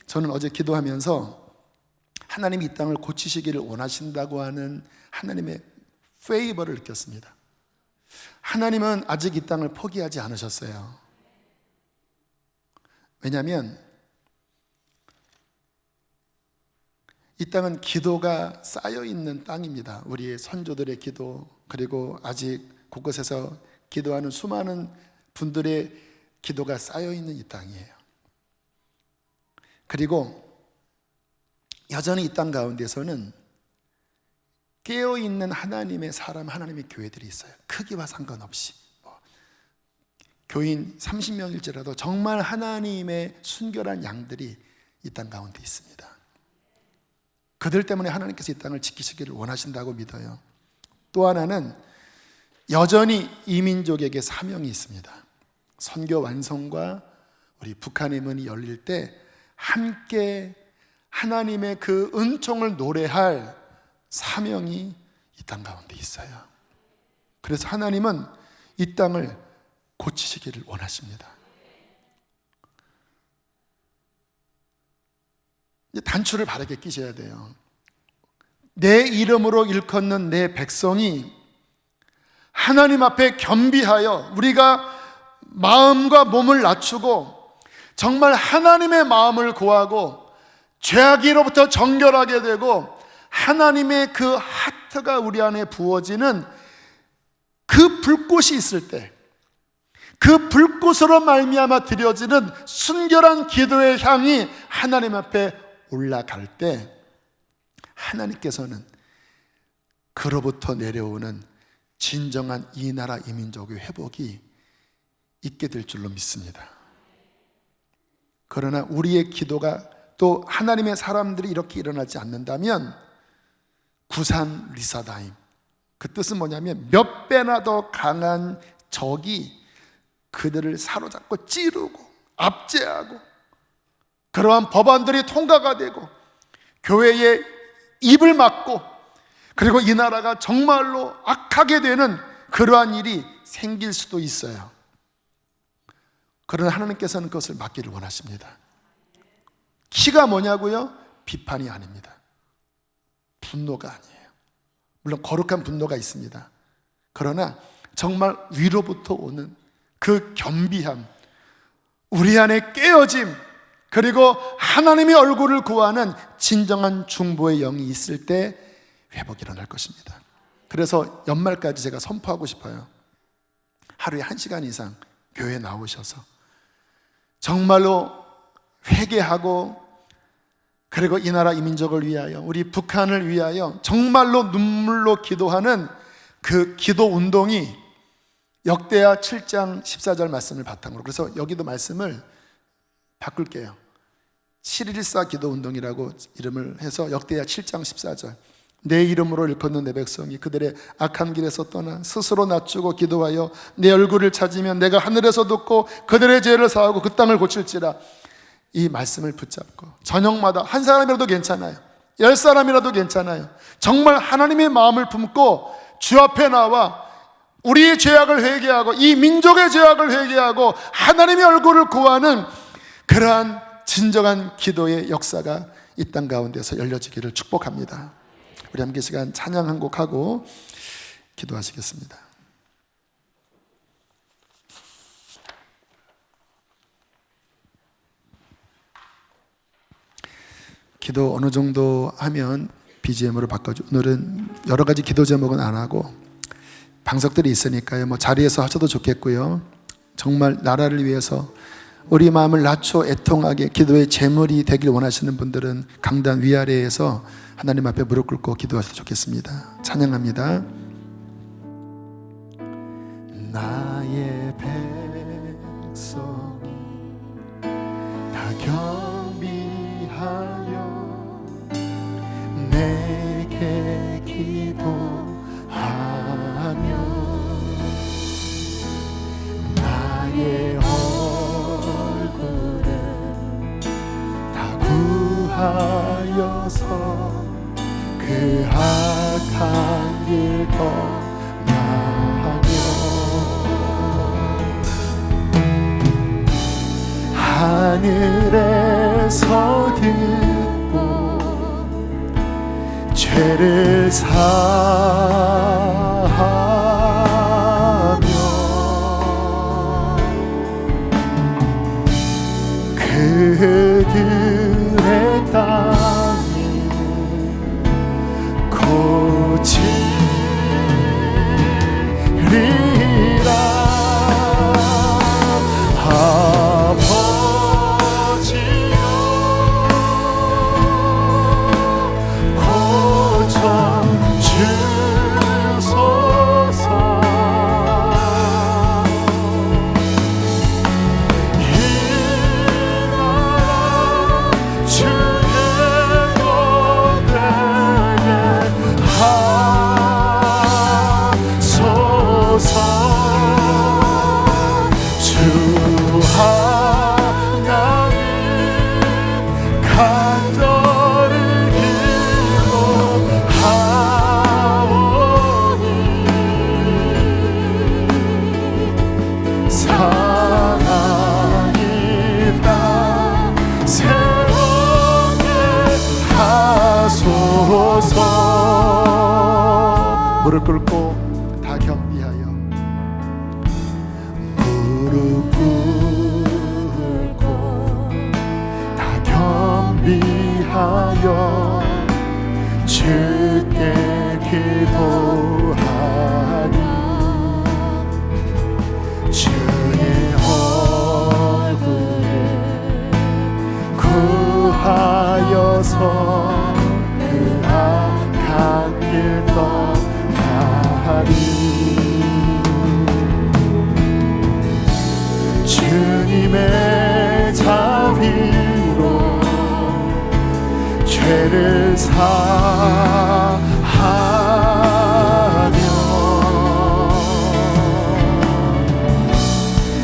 저는 어제 기도하면서 하나님이 이 땅을 고치시기를 원하신다고 하는 하나님의 페이버를 느꼈습니다. 하나님은 아직 이 땅을 포기하지 않으셨어요. 왜냐하면 이 땅은 기도가 쌓여있는 땅입니다. 우리의 선조들의 기도, 그리고 아직 곳곳에서 기도하는 수많은 분들의 기도가 쌓여있는 이 땅이에요. 그리고 여전히 이 땅 가운데서는 깨어있는 하나님의 사람, 하나님의 교회들이 있어요. 크기와 상관없이 교인 30명일지라도 정말 하나님의 순결한 양들이 이 땅 가운데 있습니다. 그들 때문에 하나님께서 이 땅을 지키시기를 원하신다고 믿어요. 또 하나는 여전히 이민족에게 사명이 있습니다. 선교 완성과 우리 북한의 문이 열릴 때 함께 하나님의 그 은총을 노래할 사명이 이 땅 가운데 있어요. 그래서 하나님은 이 땅을 고치시기를 원하십니다. 이제 단추를 바르게 끼셔야 돼요. 내 이름으로 일컫는 내 백성이 하나님 앞에 겸비하여 우리가 마음과 몸을 낮추고 정말 하나님의 마음을 구하고 죄악으로부터 정결하게 되고 하나님의 그 하트가 우리 안에 부어지는 그 불꽃이 있을 때, 그 불꽃으로 말미암아 드려지는 순결한 기도의 향이 하나님 앞에 올라갈 때 하나님께서는 그로부터 내려오는 진정한 이 나라 이 민족의 회복이 있게 될 줄로 믿습니다. 그러나 우리의 기도가 또 하나님의 사람들이 이렇게 일어나지 않는다면 구산 리사다임, 그 뜻은 뭐냐면 몇 배나 더 강한 적이 그들을 사로잡고 찌르고 압제하고 그러한 법안들이 통과가 되고 교회의 입을 막고, 그리고 이 나라가 정말로 악하게 되는 그러한 일이 생길 수도 있어요. 그러나 하나님께서는 그것을 막기를 원하십니다. 키가 뭐냐고요? 비판이 아닙니다. 분노가 아니에요. 물론 거룩한 분노가 있습니다. 그러나 정말 위로부터 오는 그 겸비함, 우리 안에 깨어짐, 그리고 하나님의 얼굴을 구하는 진정한 중보의 영이 있을 때 회복이 일어날 것입니다. 그래서 연말까지 제가 선포하고 싶어요. 하루에 1시간 이상 교회에 나오셔서 정말로 회개하고, 그리고 이 나라 이 민족을 위하여, 우리 북한을 위하여 정말로 눈물로 기도하는 그 기도 운동이 역대하 7장 14절 말씀을 바탕으로, 그래서 여기도 말씀을 바꿀게요. 7.14 기도 운동이라고 이름을 해서 역대하 7장 14절, 내 이름으로 일컫는 내 백성이 그들의 악한 길에서 떠나 스스로 낮추고 기도하여 내 얼굴을 찾으면 내가 하늘에서 듣고 그들의 죄를 사하고 그 땅을 고칠지라. 이 말씀을 붙잡고 저녁마다 한 사람이라도 괜찮아요, 10사람이라도 괜찮아요, 정말 하나님의 마음을 품고 주 앞에 나와 우리의 죄악을 회개하고 이 민족의 죄악을 회개하고 하나님의 얼굴을 구하는 그러한 진정한 기도의 역사가 이 땅 가운데서 열려지기를 축복합니다. 우리 함께 시간 찬양 한 곡 하고 기도하시겠습니다. 기도 어느 정도 하면 BGM으로 바꿔줘. 오늘은 여러 가지 기도 제목은 안 하고 방석들이 있으니까요, 뭐 자리에서 하셔도 좋겠고요. 정말 나라를 위해서 우리 마음을 낮춰 애통하게 기도의 제물이 되길 원하시는 분들은 강단 위아래에서 하나님 앞에 무릎 꿇고 기도하셔도 좋겠습니다. 찬양합니다. 나의 백성이 다 경비하여 내게 기도하며 나의 얼굴을 다 구하여서 그 악한 길 떠나며 하늘에서 듣고 죄를 사하며 그들의 땅이 고치리라. 아버지여 고쳐주소서. 이 나라 주의 것들에게 하소서. 주 하나님 간절히 기도하오니 사랑이 땅 새롭게 하소서. 무릎 꿇고 다 겸비하여 무릎 꿇고 다 겸비하여 주께 기도하니 주의 얼굴을 구하여서 그 악한 길 떠나리. 주님의 자비로 죄를 사하며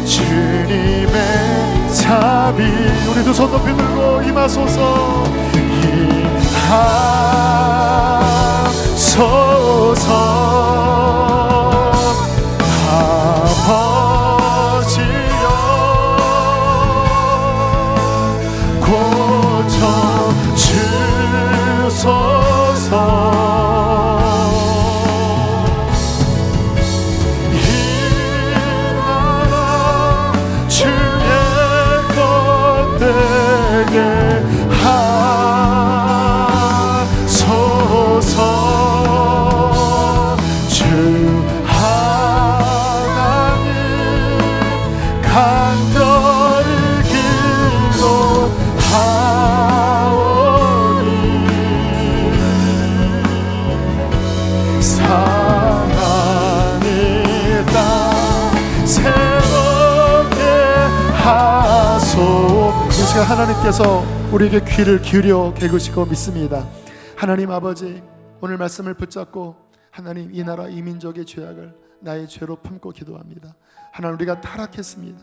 주님의 자비, 우리 두 손 높이 들고 임하소서. 임하소서. 하나님께서 우리에게 귀를 기울여 계시고 믿습니다. 하나님 아버지, 오늘 말씀을 붙잡고 하나님 이 나라 이 민족의 죄악을 나의 죄로 품고 기도합니다. 하나님, 우리가 타락했습니다.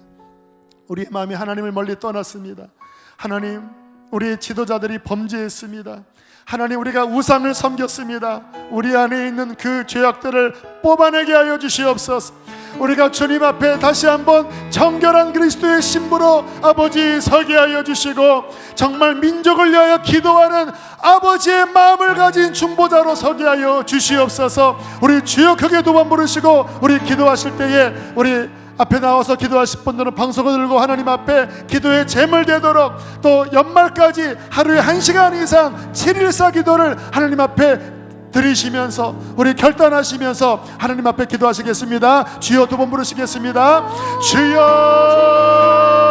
우리의 마음이 하나님을 멀리 떠났습니다. 하나님, 우리의 지도자들이 범죄했습니다. 하나님, 우리가 우상을 섬겼습니다. 우리 안에 있는 그 죄악들을 뽑아내게 하여 주시옵소서. 우리가 주님 앞에 다시 한번 정결한 그리스도의 신부로 아버지 서게 하여 주시고, 정말 민족을 위하여 기도하는 아버지의 마음을 가진 중보자로 서게 하여 주시옵소서. 우리 주여 크게 두 번 부르시고, 우리 기도하실 때에 우리 앞에 나와서 기도하실 분들은 방석을 들고 하나님 앞에 기도의 제물 되도록, 또 연말까지 하루에 1시간 이상 7일사 기도를 하나님 앞에 드리시면서 우리 결단하시면서 하나님 앞에 기도하시겠습니다. 주여 두 번 부르시겠습니다. 주여